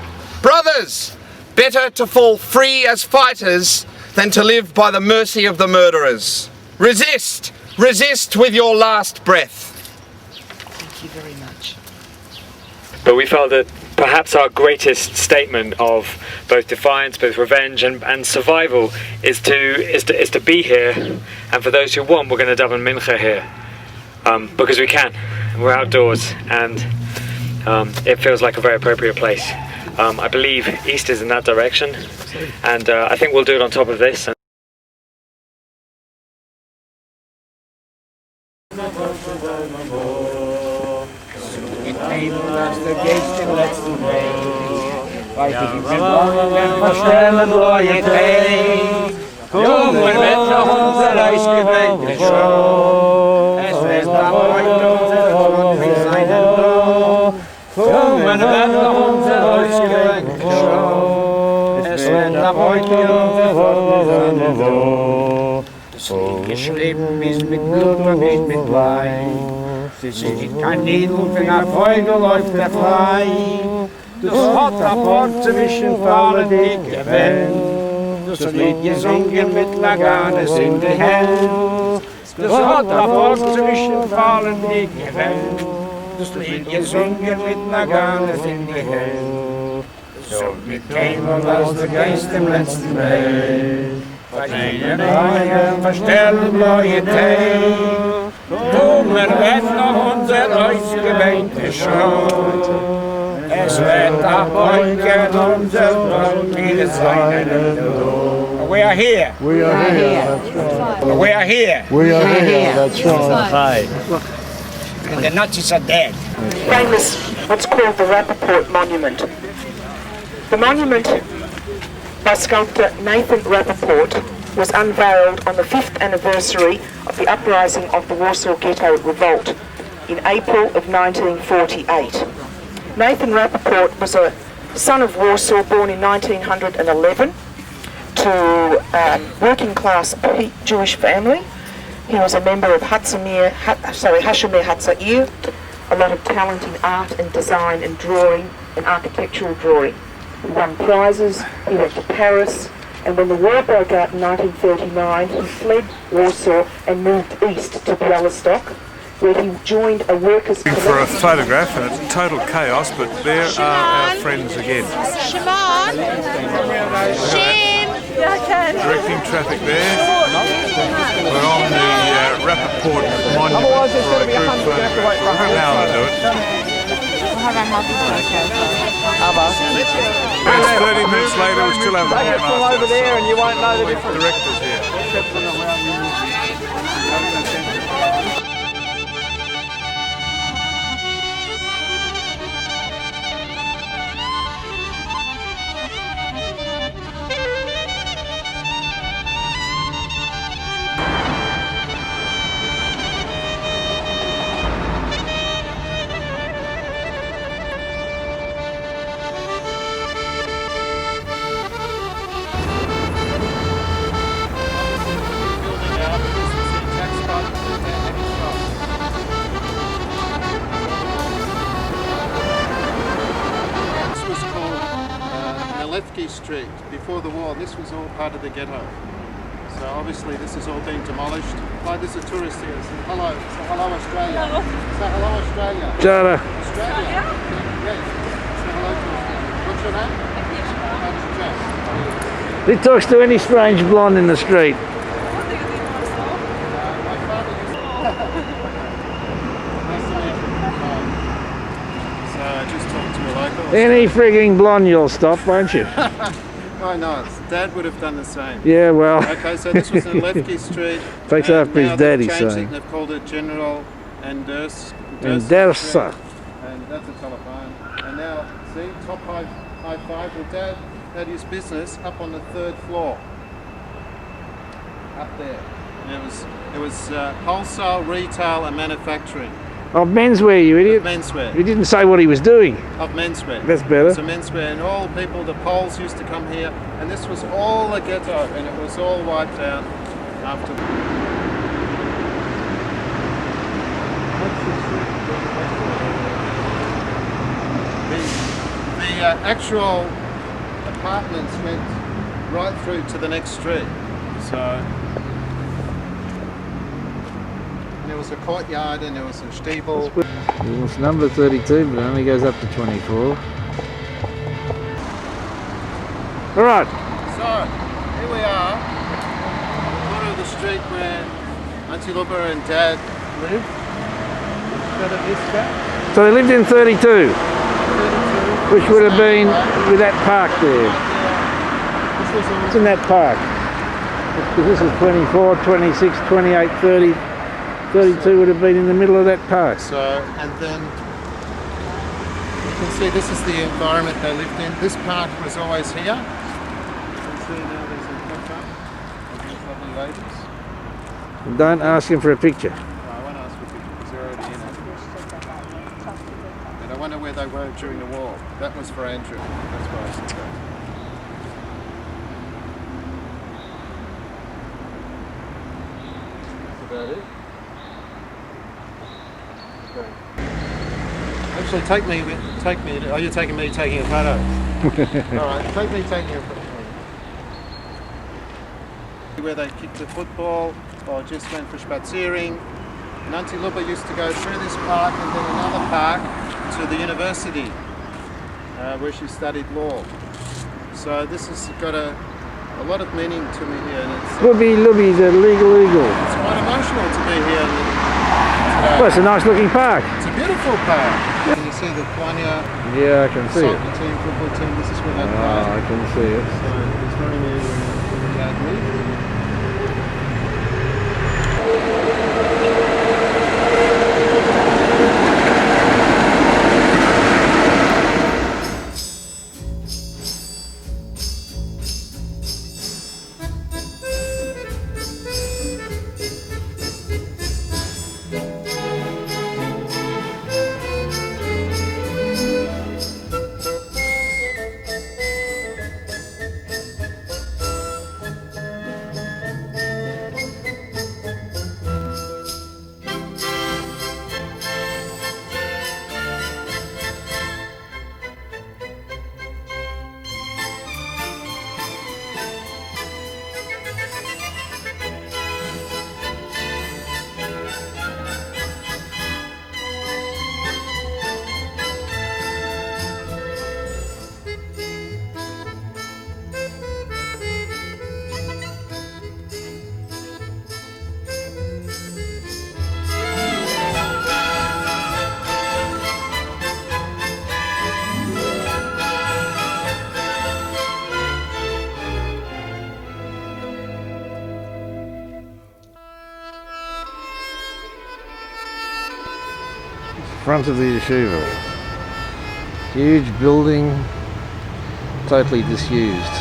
Brothers, better to fall free as fighters than to live by the mercy of the murderers. Resist! Resist with your last breath. Thank you very much. But we felt that perhaps our greatest statement of both defiance, both revenge and survival is to be here, and for those who want, we're going to daven mincha here, because we can. We're outdoors, and it feels like a very appropriate place. I believe east is in that direction, and I think we'll do it on top of this. De geest in letzten Weg, weil ich mit Wollen verstellen Loyalität. Jungen wird noch unser Reich gewählt, es wird da heute unser Gott wie seinen Lohn. Jungen wird noch unser Reich gewählt, es wird da heute unser Gott wie seinen Lohn. Das Lied geschrieben ist mit Blut und nicht mit Wein. Sie sind kein Niedel, wenn ein Vogel läuft der frei. Das hat ein Wort zwischen Fallen die gewählt. Das Lied gesungen mit Laganes in die Hände. Das hat ein Wort zwischen Fallen die gewählt. Das Lied gesungen mit Laganes in die Hände. So mit keinem als der Geist im letzten Weg. Bei denen Eigen verstellen Loyalität. Dummer wird noch unser ausgewähnte Schau. Es wird abbeugen unser Brot wieder seinen Lohn. We are here. We are here. We are here. We are here. That's right. And the Nazis are dead. Famous, what's called the Rappaport Monument. The monument by sculptor Nathan Rappaport was unveiled on the 5th anniversary of the uprising of the Warsaw Ghetto Revolt in April of 1948. Nathan Rappaport was a son of Warsaw, born in 1911 to a working class Jewish family. He was a member of Hashemir Hatzair, a lot of talent in art and design and drawing and architectural drawing. He won prizes, he went to Paris, and when the war broke out in 1939, he fled Warsaw and moved east to Bialystok, where he joined a workers' For a collective. photograph, and it's total chaos, but there are our friends again. Shimon! Shim! Directing traffic there. We're on the Rappaport Monument for a group photograph. We've got an hour to do it. It's 30 minutes later, we still haven't Take it from over there and you won't know the difference. Directors here. Street before the war. This was all part of the ghetto. So obviously this has all been demolished. Like there's a tourist here. Say hello. Say hello Australia. Hello. Say hello Australia. Jada. Australia. Yes. Say hello to Australia. What's your name? He talks to any strange blonde in the street. Any frigging blonde you'll stop, won't you? Oh no, Dad would have done the same. Yeah, well. Okay, so this was in Lefke Street. Takes after his daddy, so. saying. They've called it General Andersa. And Dersa. And that's a telephone. And now, see, top high five. Well, Dad had his business up on the 3rd floor. Up there. And it was wholesale, retail and manufacturing. Of menswear, you idiot. Of menswear. You didn't say what he was doing. Of menswear. That's better. So menswear, and all people, the Poles used to come here, and this was all a ghetto, and it was all wiped out after. The actual apartments went right through to the next street. So there was a courtyard and there was a stable. It's number 32, but it only goes up to 24. Alright. So here we are, corner of the street where Auntie Luba and Dad lived. So they lived in 32, which would have been with that park there. It's in that park. This is 24, 26, 28, 30. 32 would have been in the middle of that park. So, and then you can see this is the environment they lived in. This park was always here. You can see now there's a pop-up of these lovely ladies. Don't ask him for a picture. No, I won't ask for a picture because they're already in it. And I wonder where they were during the war. That was for Andrew. That's why I said that. That's about it. Okay. Actually, take me. Oh, you're taking me taking a photo. All right, take me taking a photo. Where they kicked the football or just went for spaziering. And Auntie Luba used to go through this park and then another park to the university where she studied law. So this has got a lot of meaning to me here. And it's, Lubby, the legal eagle. It's quite emotional to be here today. Well, it's a nice looking park. It's a beautiful park. Can you see the Kwanya Yeah, I can see it. soccer team, football team? This is where they play. I can see it. So it's very near where Dad lived. Front of the yeshiva. Huge building, totally disused.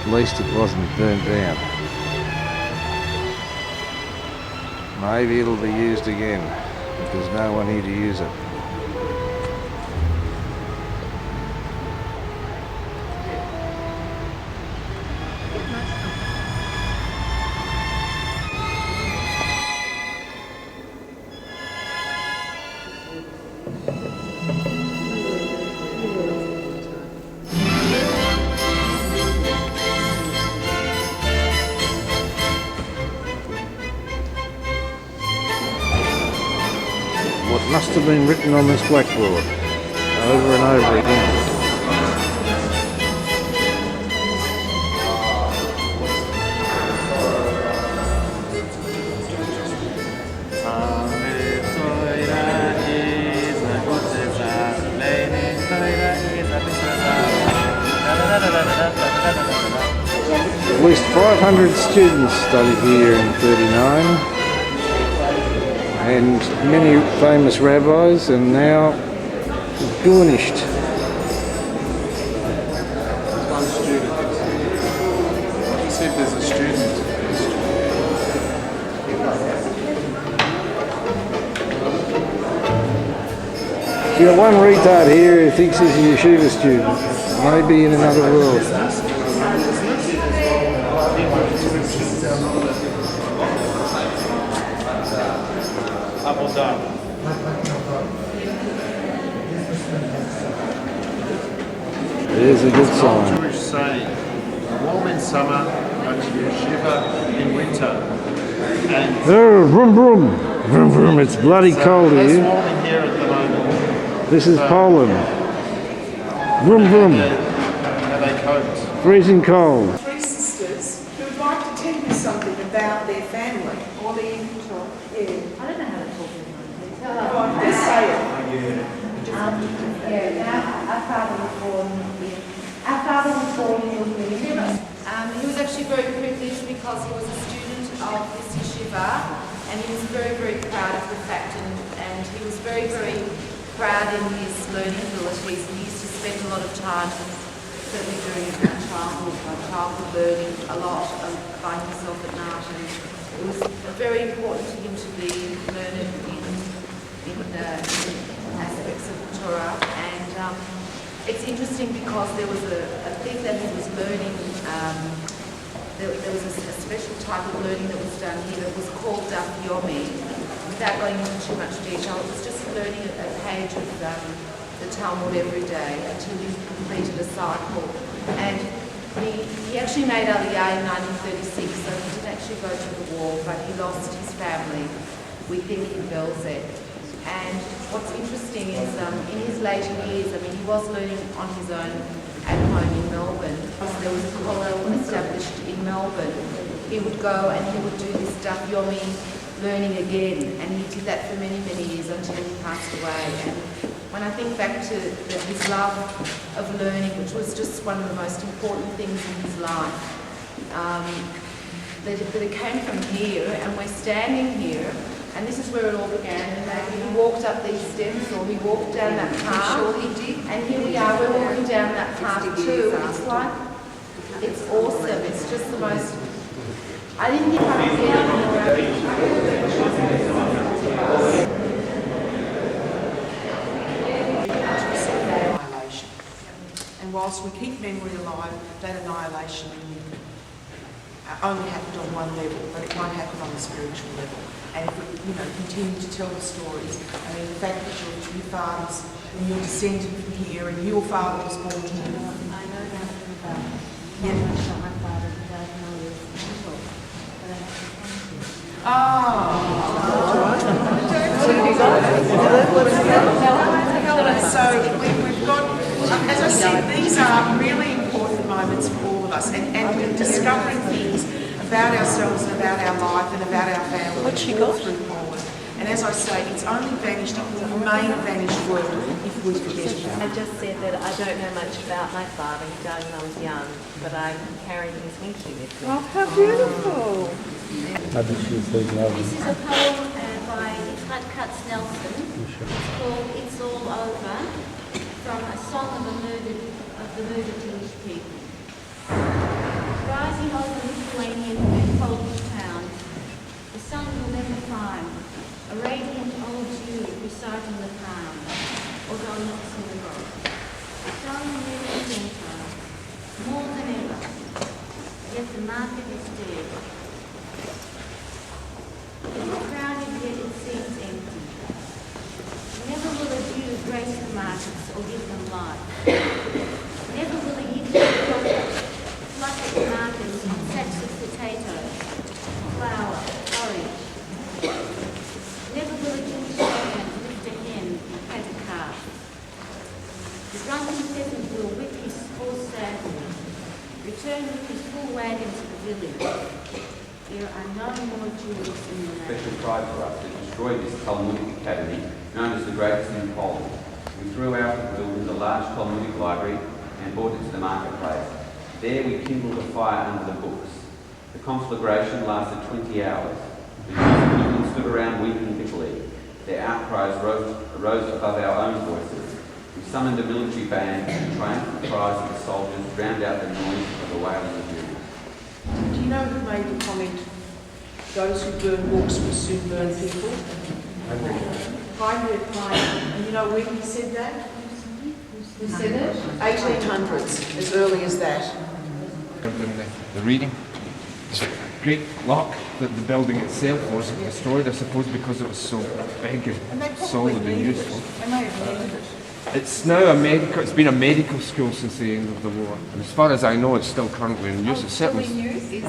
At least it wasn't burnt down. Maybe it'll be used again, but there's no one here to use it. What must have been written on this blackboard over and over again. At least 500 students studied here in 39. And many famous rabbis, and now garnished. One student. Let's see if there's a student. You got one retard here who thinks he's a yeshiva student, maybe in another world. There's a good sign. Jewish saying, warm in summer, to yeshiva in winter. And Oh, vroom vroom, vroom vroom. It's bloody cold it's here. warm in here at the moment. This is Poland. Vroom vroom. Have they coped? Freezing cold. Three sisters who would like to tell you something about their family. Or the talk. Yeah. I don't know how to talk to them. Go on, just say it. Our father was born in Lithuania. He was actually very privileged because he was a student of this yeshiva, and he was very, very proud of the fact, and he was very, very proud in his learning abilities, and he used to spend a lot of time, certainly during my childhood learning a lot by himself at night, and it was very important to him to be learned in aspects of the Torah, and it's interesting because there was a thing that he was learning, there was a special type of learning that was done here that was called Daf Yomi. Without going into too much detail, it was just learning a page of the Talmud every day until he completed a cycle. And he actually made Aliyah in 1936, so he didn't actually go to the war, but he lost his family, we think, in Belzec. And what's interesting is in his later years, I mean, he was learning on his own at home in Melbourne. There was a kollel established in Melbourne. He would go and he would do this Daf Yomi learning again, and he did that for many, many years until he passed away. And when I think back to his love of learning, which was just one of the most important things in his life, that it came from here, and we're standing here, and this is where it all began. Maybe he walked up these steps, or he walked down that path. Sure he did. And here we are, we're walking down that path too. It's like, it's awesome. It's just the most, I didn't think I would get Annihilation. And whilst we keep memory alive, that annihilation only happened on one level, but it won't happen on the spiritual level. And if we, continue to tell the stories, I mean, the fact that your fathers, and you're descended from here, and your father was born here. I know that about my father died when I was little, but I have to thank you. So we've got, as I said, these are really important moments for all of us, and we're discovering things about ourselves and about our life and about our family. What she got through Poland. And as I say, it's only vanished, it will remain vanished forever if we forget about it. I just said that I don't know much about my father. He died when I was young, but I'm carrying his winky with me. Oh, how beautiful! This is a poem by Katz Nelson. It's called "It's All Over," from a song of the murdered Jewish people. Rising over Lithuanian and Polish towns, the sun will never climb. A radiant old Jew reciting the pound, although not synagogue. The sun will never enter, more than ever, yet the market is dead. It's crowded, yet it seems empty. Never will a Jew grace the markets or give them life. Never will a Yiddish prophet flush at the markets in sacks of potatoes, flour, orange. Never will a Jewish man lift a hen and pat a calf. The drunken peasant will whip his horse sadly, return with his full wagon to the village. There are no more Jews in the land. Special pride for us to destroy this Talmudic academy, known as the greatest in Poland. We threw out of the building the large Talmudic library and brought it to the marketplace. There we kindled a fire under the books. The conflagration lasted 20 hours. The Jews stood around weeping bitterly. Their outcries rose above our own voices. We summoned a military band, and the triumphant cries of the soldiers drowned out the noise of the wailing of Jews. Do you know who made the comment, those who burn books will soon burn people? Heinrich Heine. And you know when he said that? Who said it? 1800s, as early as that. The reading. It's a great luck that the building itself wasn't destroyed, I suppose, because it was so big and solid and useful. They may have needed it. It's now a medical. It's been a medical school since the end of the war. And as far as I know, it's still currently in use. It's certainly. Is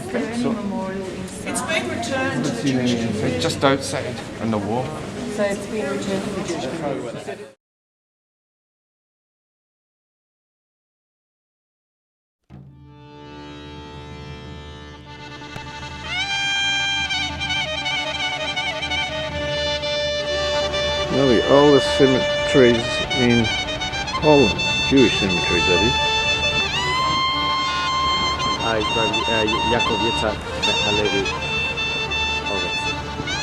there any memorial inside? It's been returned to the Seen Jewish any inside, community. just outside on the wall. So it's been returned to the Jewish community. One of the oldest cemeteries in Poland, Jewish cemeteries that is. Jakowica Alevi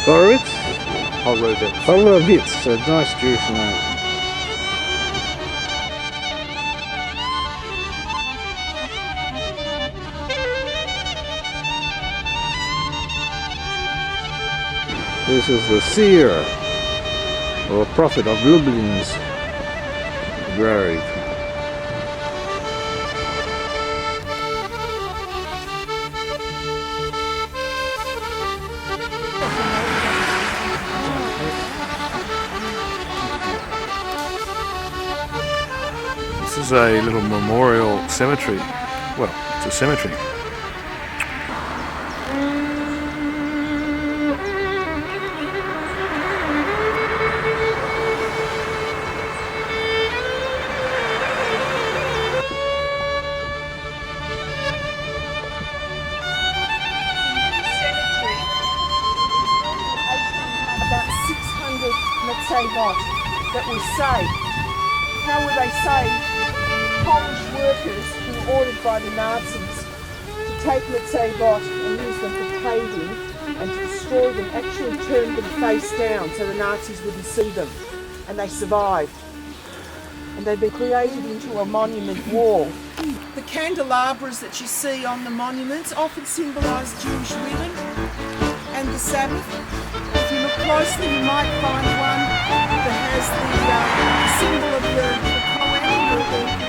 Horowitz? Horowitz. Horowitz, a nice Jewish name. This is the seer, or prophet of Lublin's grave. This is a little memorial cemetery. Well, it's a cemetery. About 600 Matsebot that were saved. How were they saved? Polish workers who were ordered by the Nazis to take Matsebot and use them for paving and to destroy them actually turned them face down so the Nazis wouldn't see them. And they survived. And they've been created into a monument wall. The candelabras that you see on the monuments often symbolise Jewish women and the Sabbath. If you look closely, you might find one that has the symbol of the Kohen or the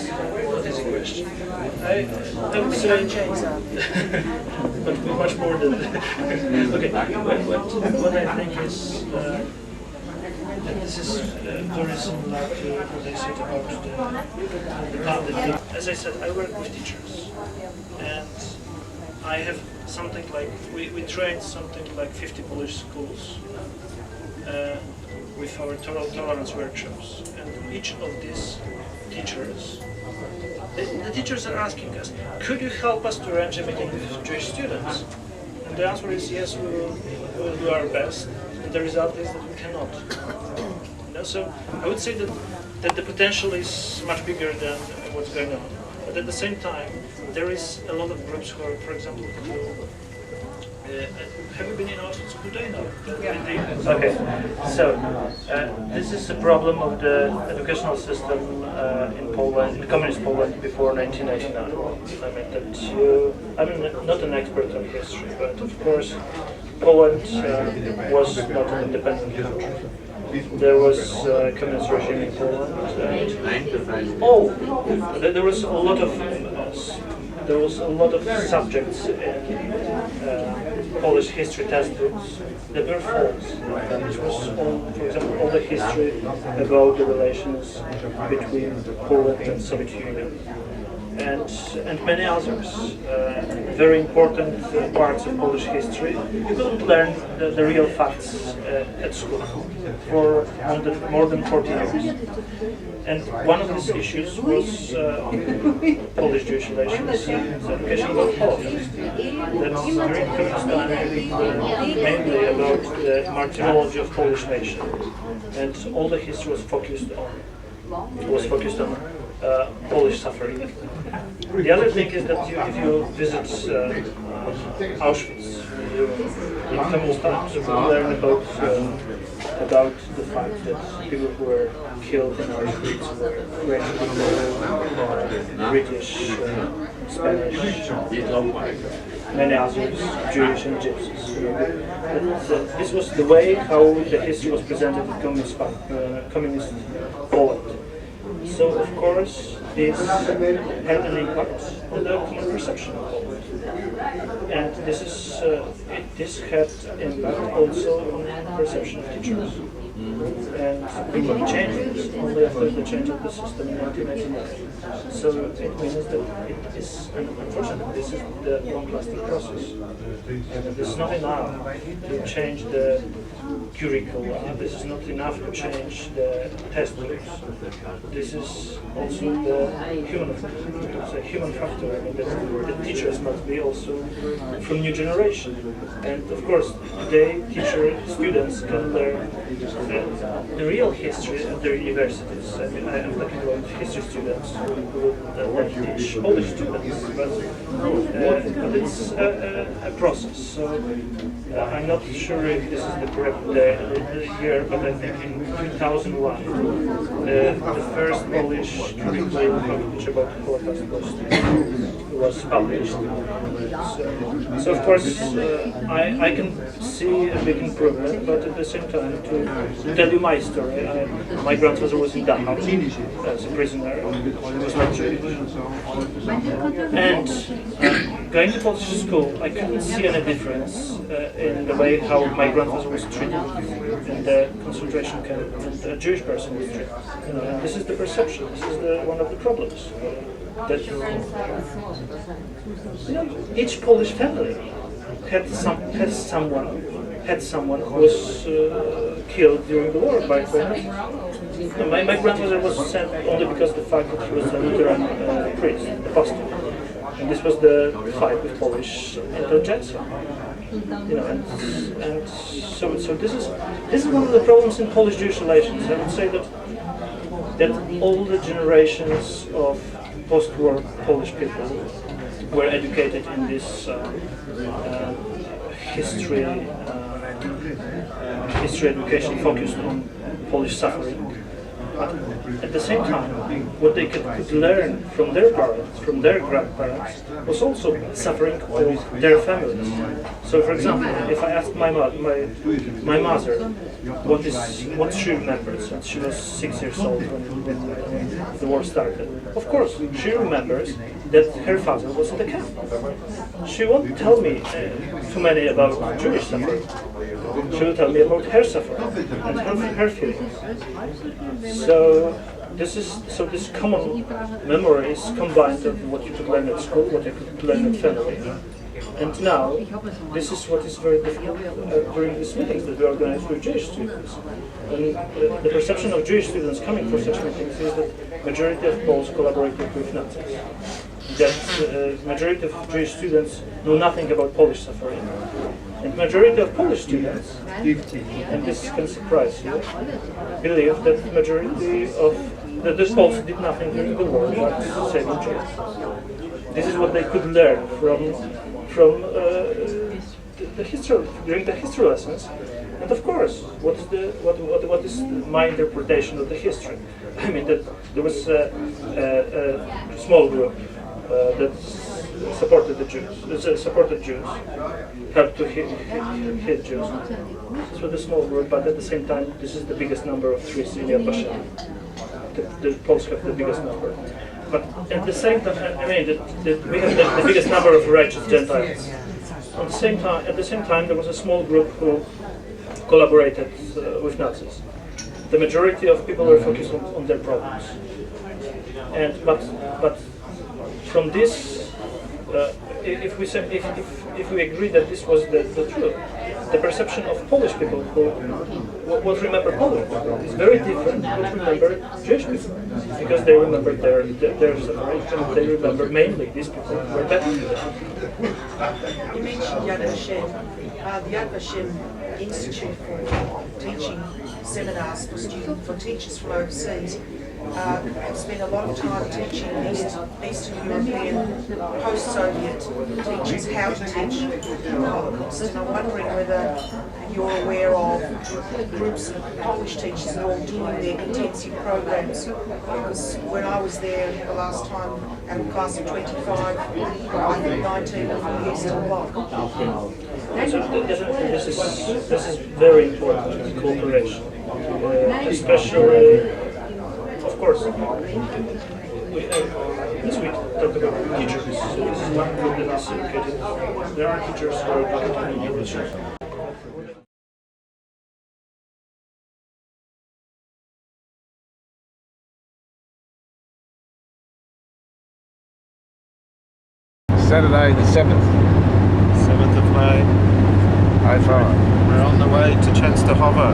What is the question? I would say, but much more than okay. What I think is that this is very similar to what I said about the as I said, I work with teachers, and I have something like we trained something like 50 Polish schools with our tolerance workshops, and each of these teachers, the teachers are asking us, could you help us to arrange a meeting with Jewish students? And the answer is yes, we will do our best, and the result is that we cannot. You know, so I would say that the potential is much bigger than what's going on. But at the same time, there is a lot of groups who are, for example, have you been in Auschwitz? School Day now? Yeah. Okay, so this is a problem of the educational system in Poland, in communist Poland before 1989. I mean that I'm not an expert on history, but of course Poland was not an independent country. There was a communist regime in Poland. There was a lot of subjects in Polish history textbooks that were false. It was for example, all the history about the relations between Poland and Soviet Union, and many others. Very important parts of Polish history. You couldn't learn the real facts at school for more than 40 years. And one of these issues was Polish Jewish relations and education about Holocaust. That's during communist time, mainly about the martyrology of Polish nation, and all the history was focused on Polish suffering. The other thing is that if you visit Auschwitz in communist times, you will learn about the fact that people who were killed in Auschwitz were British, Spanish, many others, Jewish and Gypsies. This was the way how the history was presented in communist Poland. So of course this had an impact on the common perception of Poland, and this had impact also on the perception of teachers. And we can change it only after the change of the system in 1989. So it means that it is, unfortunately, this is the long-lasting process. And this is not enough to change the curricula. This is not enough to change the textbooks. This is also the human factor. I mean, the teachers must be also from new generation. And of course, today, students can learn the real history at the universities. I mean, I am talking about history students who teach Polish students, but it's a process. So I'm not sure if this is the correct year, but I think in 2001, the first Polish curriculum published about Holocaust was published. So of course, I can see a big improvement, but at the same time, to tell you my story, my grandfather was in Dachau as a prisoner. He was not Jewish. And going to Polish school, I couldn't see any difference in the way how my grandfather was treated in the concentration camp and a Jewish person was treated. And this is the perception. This is one of the problems. That each Polish family had someone who was killed during the war by Nazis. My grandfather was sent only because of the fact that he was a Lutheran priest, the pastor, and this was the fight with Polish intelligentsia. And so this is one of the problems in Polish Jewish relations. I would say that all the generations of post-war Polish people were educated in this history education focused on Polish suffering. At the same time, what they could learn from their parents, from their grandparents, was also suffering of their families. So, for example, if I asked my mother what she remembers, and she was 6 years old when the war started, of course, she remembers that her father was in the camp. She won't tell me too many about Jewish suffering. She will tell me about her suffering and her feelings. So this common memory is combined of what you could learn at school, what you could learn at family. And now, this is what is very difficult during these meetings that we organize with Jewish students. And the perception of Jewish students coming for such meetings is that majority of Poles collaborated with Nazis. That majority of Jewish students know nothing about Polish suffering. And majority of Polish students, and this can surprise you, believe that majority of the Poles did nothing during the war but saving Jews. This is what they could learn from the history during the history lessons. And of course, what is my interpretation of the history? I mean that there was a small group that supported the Jews, helped to hit Jews. This was a small group, but at the same time, this is the biggest number of trees in Yad Vashem. The Poles have the biggest number. But at the same time, I mean, we have the biggest number of righteous Gentiles. At the same time, there was a small group who collaborated with Nazis. The majority of people were focused on their problems. But from this, if we agree that this was the truth, the perception of Polish people who what remember Poland is very different from what remember Jewish people, because they remember their suffering, and they remember mainly these people who were better than them. You mentioned Yad Vashem. The Yad Vashem Institute for Teaching Seminars for teachers from overseas have spent a lot of time teaching Eastern European post-Soviet teachers how to teach the Holocaust. And I'm wondering whether you're aware of groups of Polish teachers that are all doing their intensive programs, because when I was there the last time, out of class of 25, I think 19 of them used to block. This is very important, cooperation, especially. Of course, this week talk about teachers. So this is one group that is educated. There are teachers who are educated in English. Saturday the 7th. 7th of May. 05. We're on the way to Częstochowa.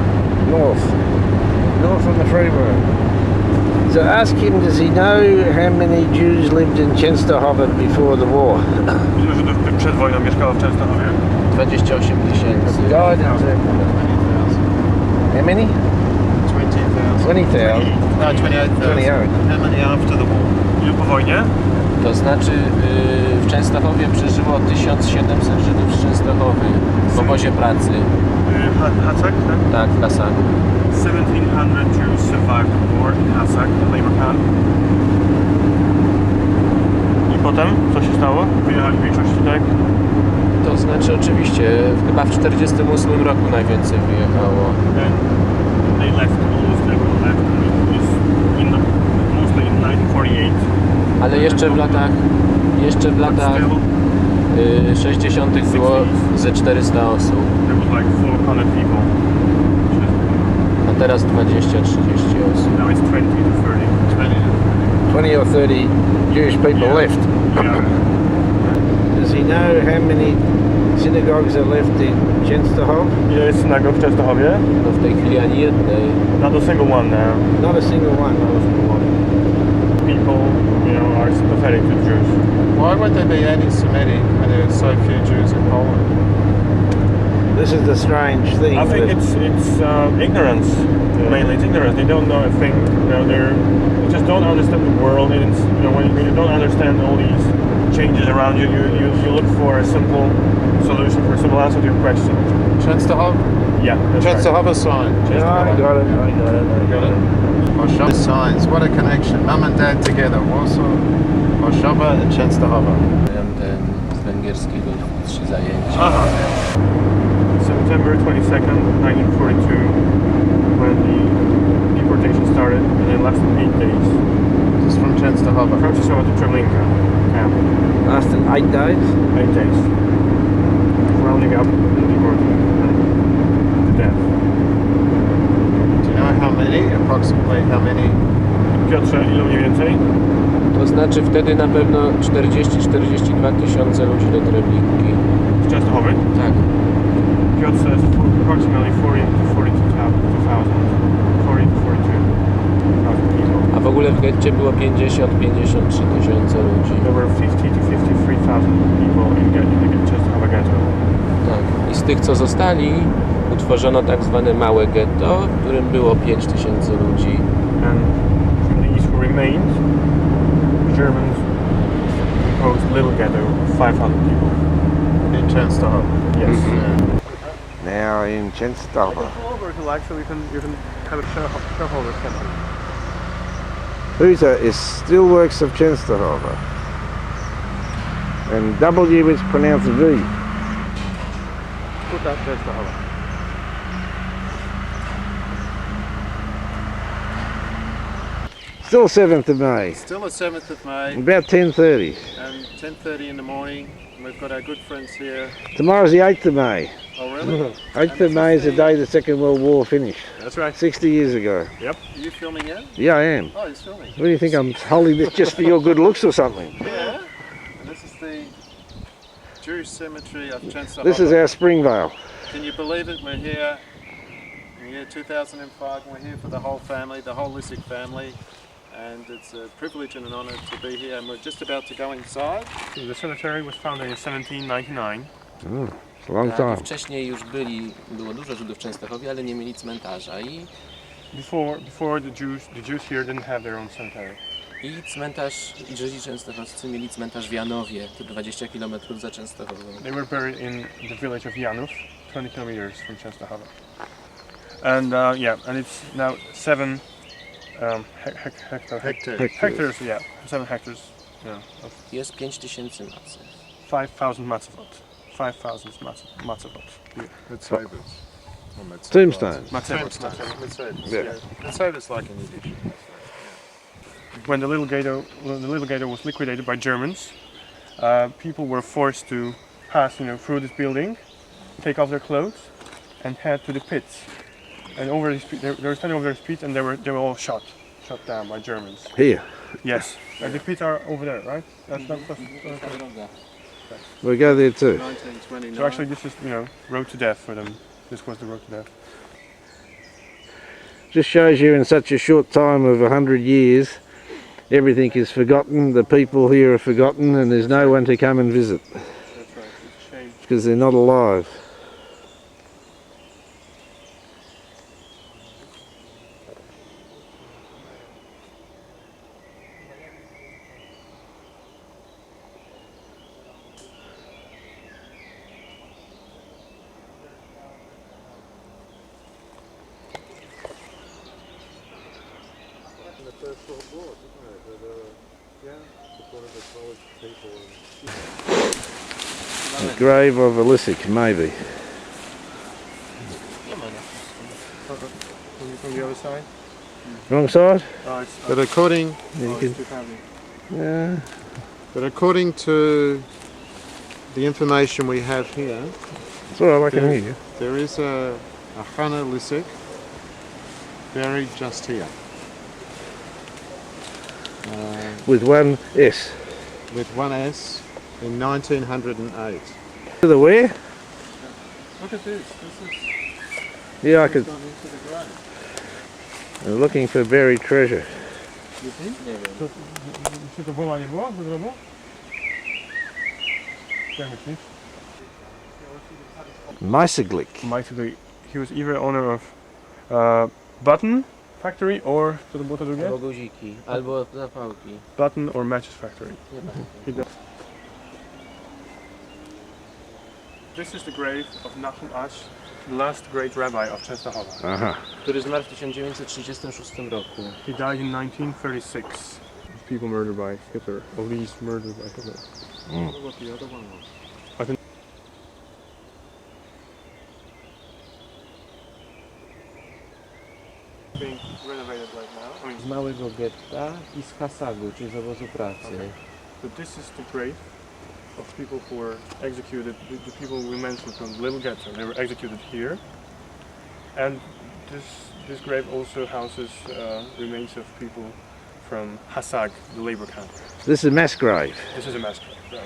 North on the freeway. So ask him, does he know how many Jews lived in Częstochowa before the war? Ilu Żydów przed wojną mieszkało w Częstochowie? 28 tysięcy. How many? 20,000. 20,000? No, 28,000. 28. How many after the war? Ilu po wojnie? To znaczy w Częstochowie przeżyło 1700 Żydów z Częstochowy w obozie pracy. Hatzak, tak? Tak, w Hasaku. 1,700 Jews survived the war in Hatzak, the labor camp. I potem co się stało? Wyjechali w większości, tak? To znaczy oczywiście chyba w 1948 roku najwięcej wyjechało. And they left, almost everyone left, mostly in 1948. Ale jeszcze w latach 60. było ze 400 osób. There was like 400 people. A teraz 20-30 osób. Now it's 20 to 30. 20 or 30 Jewish people left. Does he know how many synagogues are left in Częstochowa? Ile jest synagog w Częstochowie? No w tej chwili ani jednej. Not a single one now. Not a single one. Not a single one. People, are sympathetic to Jews. Why would they be anti-Semitic when there are so few Jews in Poland? This is the strange thing. I think it's ignorance. Mainly, it's ignorance. They don't know a thing. They just don't understand the world. And it's, when you don't understand all these changes around you, you look for a simple solution for a simple answer to your question. Częstochowa? Yeah, that's Częstochowa right. sign. I got it. I got it. Warszawa signs. What a connection. Mum and Dad together. Warsaw, Warszawa and Częstochowa. Z węgierskiego 3 zajęcia. Aha. September 22nd, 1942, when the deportation started, and it lasted 8 days. This is from Częstochowa. From Częstochowa to Treblinka camp. Lasted 8 days? 8 days. Rounding up and deported to death. Do you know how many? Approximately how many? Piotrze, ilu mniej więcej? To znaczy wtedy na pewno 40-42 tysiące ludzi do Treblinki. Z Częstochowy? Tak. Piotr says approximately 40 to 42,000. 40 to 42,000 people. A w ogóle w getcie było 50-53 tysiące ludzi. There were 50 to 53,000 people in the Częstochowa ghetto. Tak. I z tych, co zostali, utworzono tak zwane małe getto, w którym było 5 tysięcy ludzi. And from these who remained, Germans imposed little ghetto of 500 people. In Częstochowa? Yes. Now in Częstochowa. Actually, you can have a shareholder center. Huza is still works of Częstochowa. And W is pronounced V. Put that Częstochowa. Still 7th of May. Still the 7th of May. About 10:30. And 10:30 in the morning. We've got our good friends here. Tomorrow's the 8th of May. Oh really? 8th of May is the day the Second World War finished. That's right. 60 years ago. Yep. Are you filming it? Yeah, I am. Oh, he's filming. What do you think, I'm holding this just for your good looks or something? Yeah. And this is the Jewish cemetery of Częstochowa. This is our Springvale. Can you believe it? We're here in the year 2005 and we're here for the whole family, the whole Lissig family. And it's a privilege and an honour to be here, and we're just about to go inside. The cemetery was founded in 1799. It's a long time. Wcześniej już było dużo Żydów w Częstochowie, ale nie mieli cmentarza i Before the Jews here didn't have their own cemetery. I cmentarz, i Żydzi częstochowscy mieli cmentarz w Janowie, to 20 km za Częstochową. They were buried in the village of Janów, 20 kilometers from Częstochowa. And and it's now 7 hectares, yeah, 7 hectares. Yeah, Jest 5000 macy. 5,000 matzevot. 5,000 matzevot. Matzevot. Tombstones. Matzevot. Yeah. Matzevot's like an Yiddish. When the little ghetto was liquidated by Germans, people were forced to pass, through this building, take off their clothes, and head to the pits. And they were standing over these pits, and they were all shot down by Germans. Here? Yes. And the pits are over there, right? That's We go there too. 1929. So actually, this is road to death for them. This was the road to death. Just shows you in such a short time of 100 years, everything is forgotten, the people here are forgotten, and there's no one to come and visit. That's right. It's a shame. Because they're not alive. The grave of Elisic, maybe. From the other side? Wrong side? But according, Yeah. but according to the information we have here, It's all right, I can hear you. there is a Hannah Lissig buried just here. With one S. With one S in 1908. To the where? Look at this. This is. Yeah, I could. gone into the grave. I'm looking for buried treasure. You think? Czy to wola nie było do grobu? Jak myślisz? Majsiglik. He was either owner of button factory or co to było to drugie? Albo guziki, albo zapałki. Button or matches factory. This is the grave of Nahum Ash, the last great rabbi of Częstochowa. Który zmarł w 1936 roku. He died in 1936. People murdered by Hitler, at least murdered by Hitler. What the other one was? I think being renovated right now. I mean, Z małego getta i z Hasagu, czyli z obozu pracy. okay. So this is the grave of people who were executed, the people we mentioned from Little Ghetto, they were executed here. And this grave also houses remains of people from Hasag, the labor camp. This is a mass grave. This is a mass grave, right.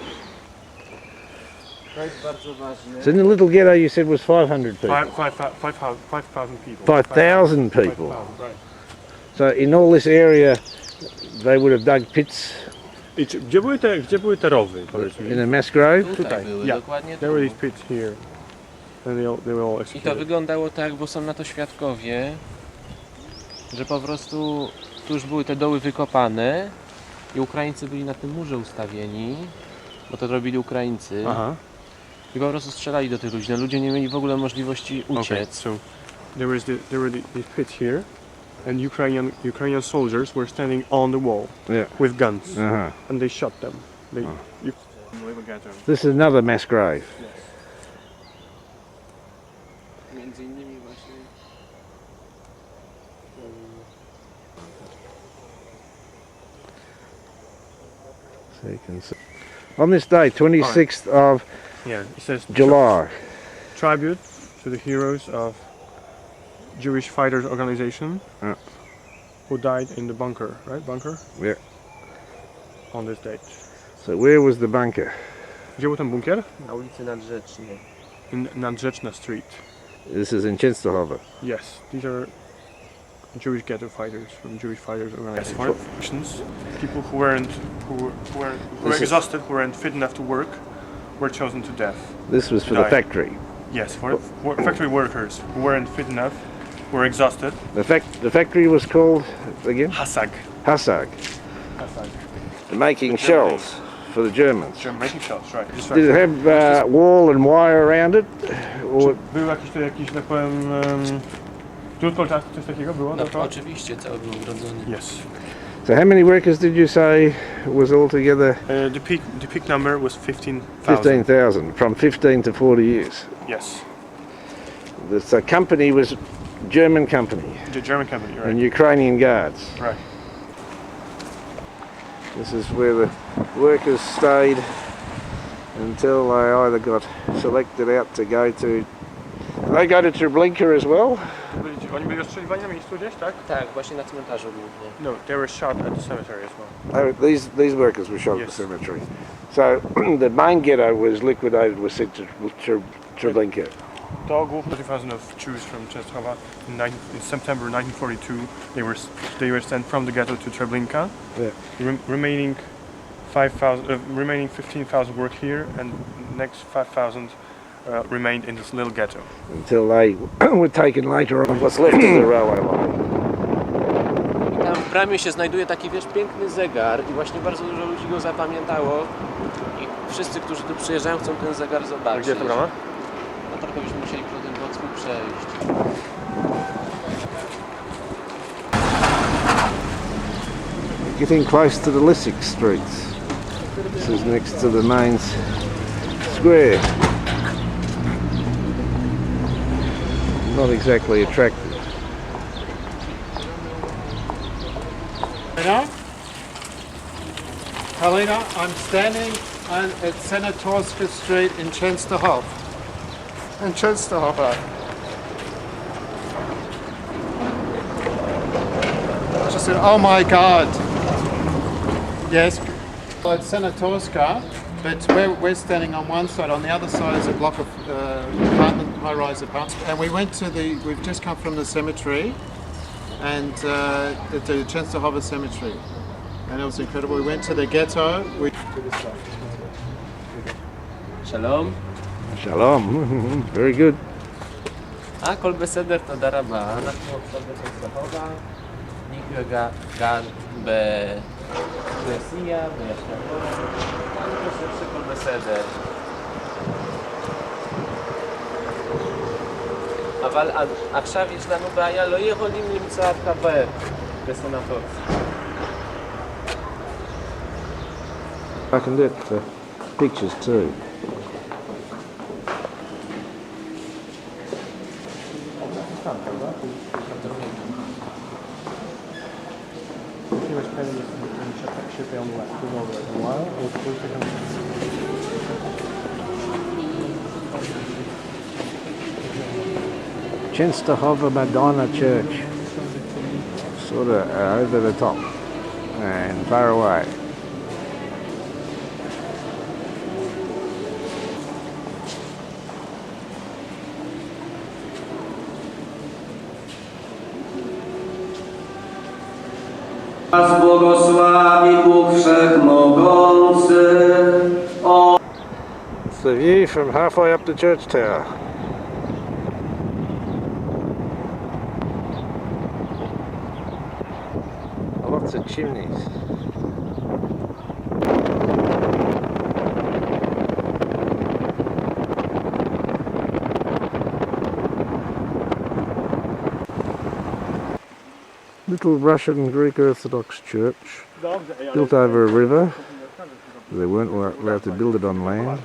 So in the Little Ghetto you said was 500 people? 5,000 people. 5,000 people? 5,000, right. So in all this area they would have dug pits? Gdzie były te rowy, powiedz mi? In a mass grave? Tutaj były, dokładnie tu. There were these pits here. And they were all I executed. to wyglądało tak, bo są na to świadkowie, że po prostu tu już były te doły wykopane i Ukraińcy byli na tym murze ustawieni, bo to robili Ukraińcy. I po prostu strzelali do tych ludzi. No, ludzie nie mieli w ogóle możliwości uciec. Okay, so there were these pits here, and Ukrainian soldiers were standing on the wall with guns, and they shot them. This is another mass grave. Yes. Między innymi właśnie. So you can see. On this day, 26th of it says July. Tribute to the heroes of Jewish Fighters Organization who died in the bunker, right? Bunker? Yeah. On this date. So where was the bunker? Gdzie był ten bunkier? Na ulicy Nadrzecznej. In Nadrzeczna Street. This is in Częstochowa. Yes, these are Jewish ghetto fighters from Jewish Fighters Organizations. People who were exhausted, who weren't fit enough to work, were chosen to death. This was for the factory. Yes, for factory workers who weren't fit enough, were exhausted. The factory was called again? Hasag. Hasag. Making shells for the Germans. Making shells, right. Did it have wall and wire around it? Or Był jakiś, tak powiem, drut coś takiego było? No oczywiście, cały był urodzony. Yes. So how many workers did you say was altogether? The peak number was 15,000. 15,000, from 15 to 40 years. Yes. The company was German company. The German company, right. And Ukrainian guards. Right. This is where the workers stayed until they either got selected out to go to... They go to Treblinka as well? Oni byli rozstrzeliwani na miejscu gdzieś, tak? Tak, właśnie na cmentarzu głównie. No, they were shot at the cemetery as well. These workers were shot at the cemetery. So the main ghetto was liquidated, was sent to Treblinka. To głównie 30,000 of Jews from Częstochowa in September 1942. They were sent from the ghetto to Treblinka. Yeah. Remaining 15,000 work here, and next 5,000 remained in this little ghetto. Until they were taken later on what's left of the railway line. I tam w bramie się znajduje taki, wiesz, piękny zegar i właśnie bardzo dużo ludzi go zapamiętało i wszyscy, którzy tu przyjeżdżają, chcą ten zegar zobaczyć. Gdzie to brama? No trochę byśmy musieli po tym wocku przejść. Getting close to the Lissik streets. This is next to the main square. Not exactly attractive. Helena, I'm standing at Senatorska Street in Częstochowa. In Częstochowa. I just said, oh my God. Yes, well, it's Senatorska, but we're standing on one side. On the other side is a block of high-rise apartments. And we've just come from the cemetery, and the Częstochowa cemetery. And it was incredible. We went to the ghetto. Shalom. Shalom. Very good. A kol beseder to daraba. אנחנו עכשיו בצפון, נקרא גן בכנסייה, ויש לנו, אני חושב שכל בסדר. אבל עכשיו יש לנו בעיה, לא יכולים למצוא קבר בסנטור. I can do it for pictures too. Should be on the left, we'll go over it a while, or we'll take Chenstohova Madonna Church, sort of over the top and far away. Was błogosławi Bóg Wszechmogący. It's the view from halfway up the church tower. Lots of chimneys. Little Russian Greek Orthodox church built over a river. They weren't allowed to build it on land.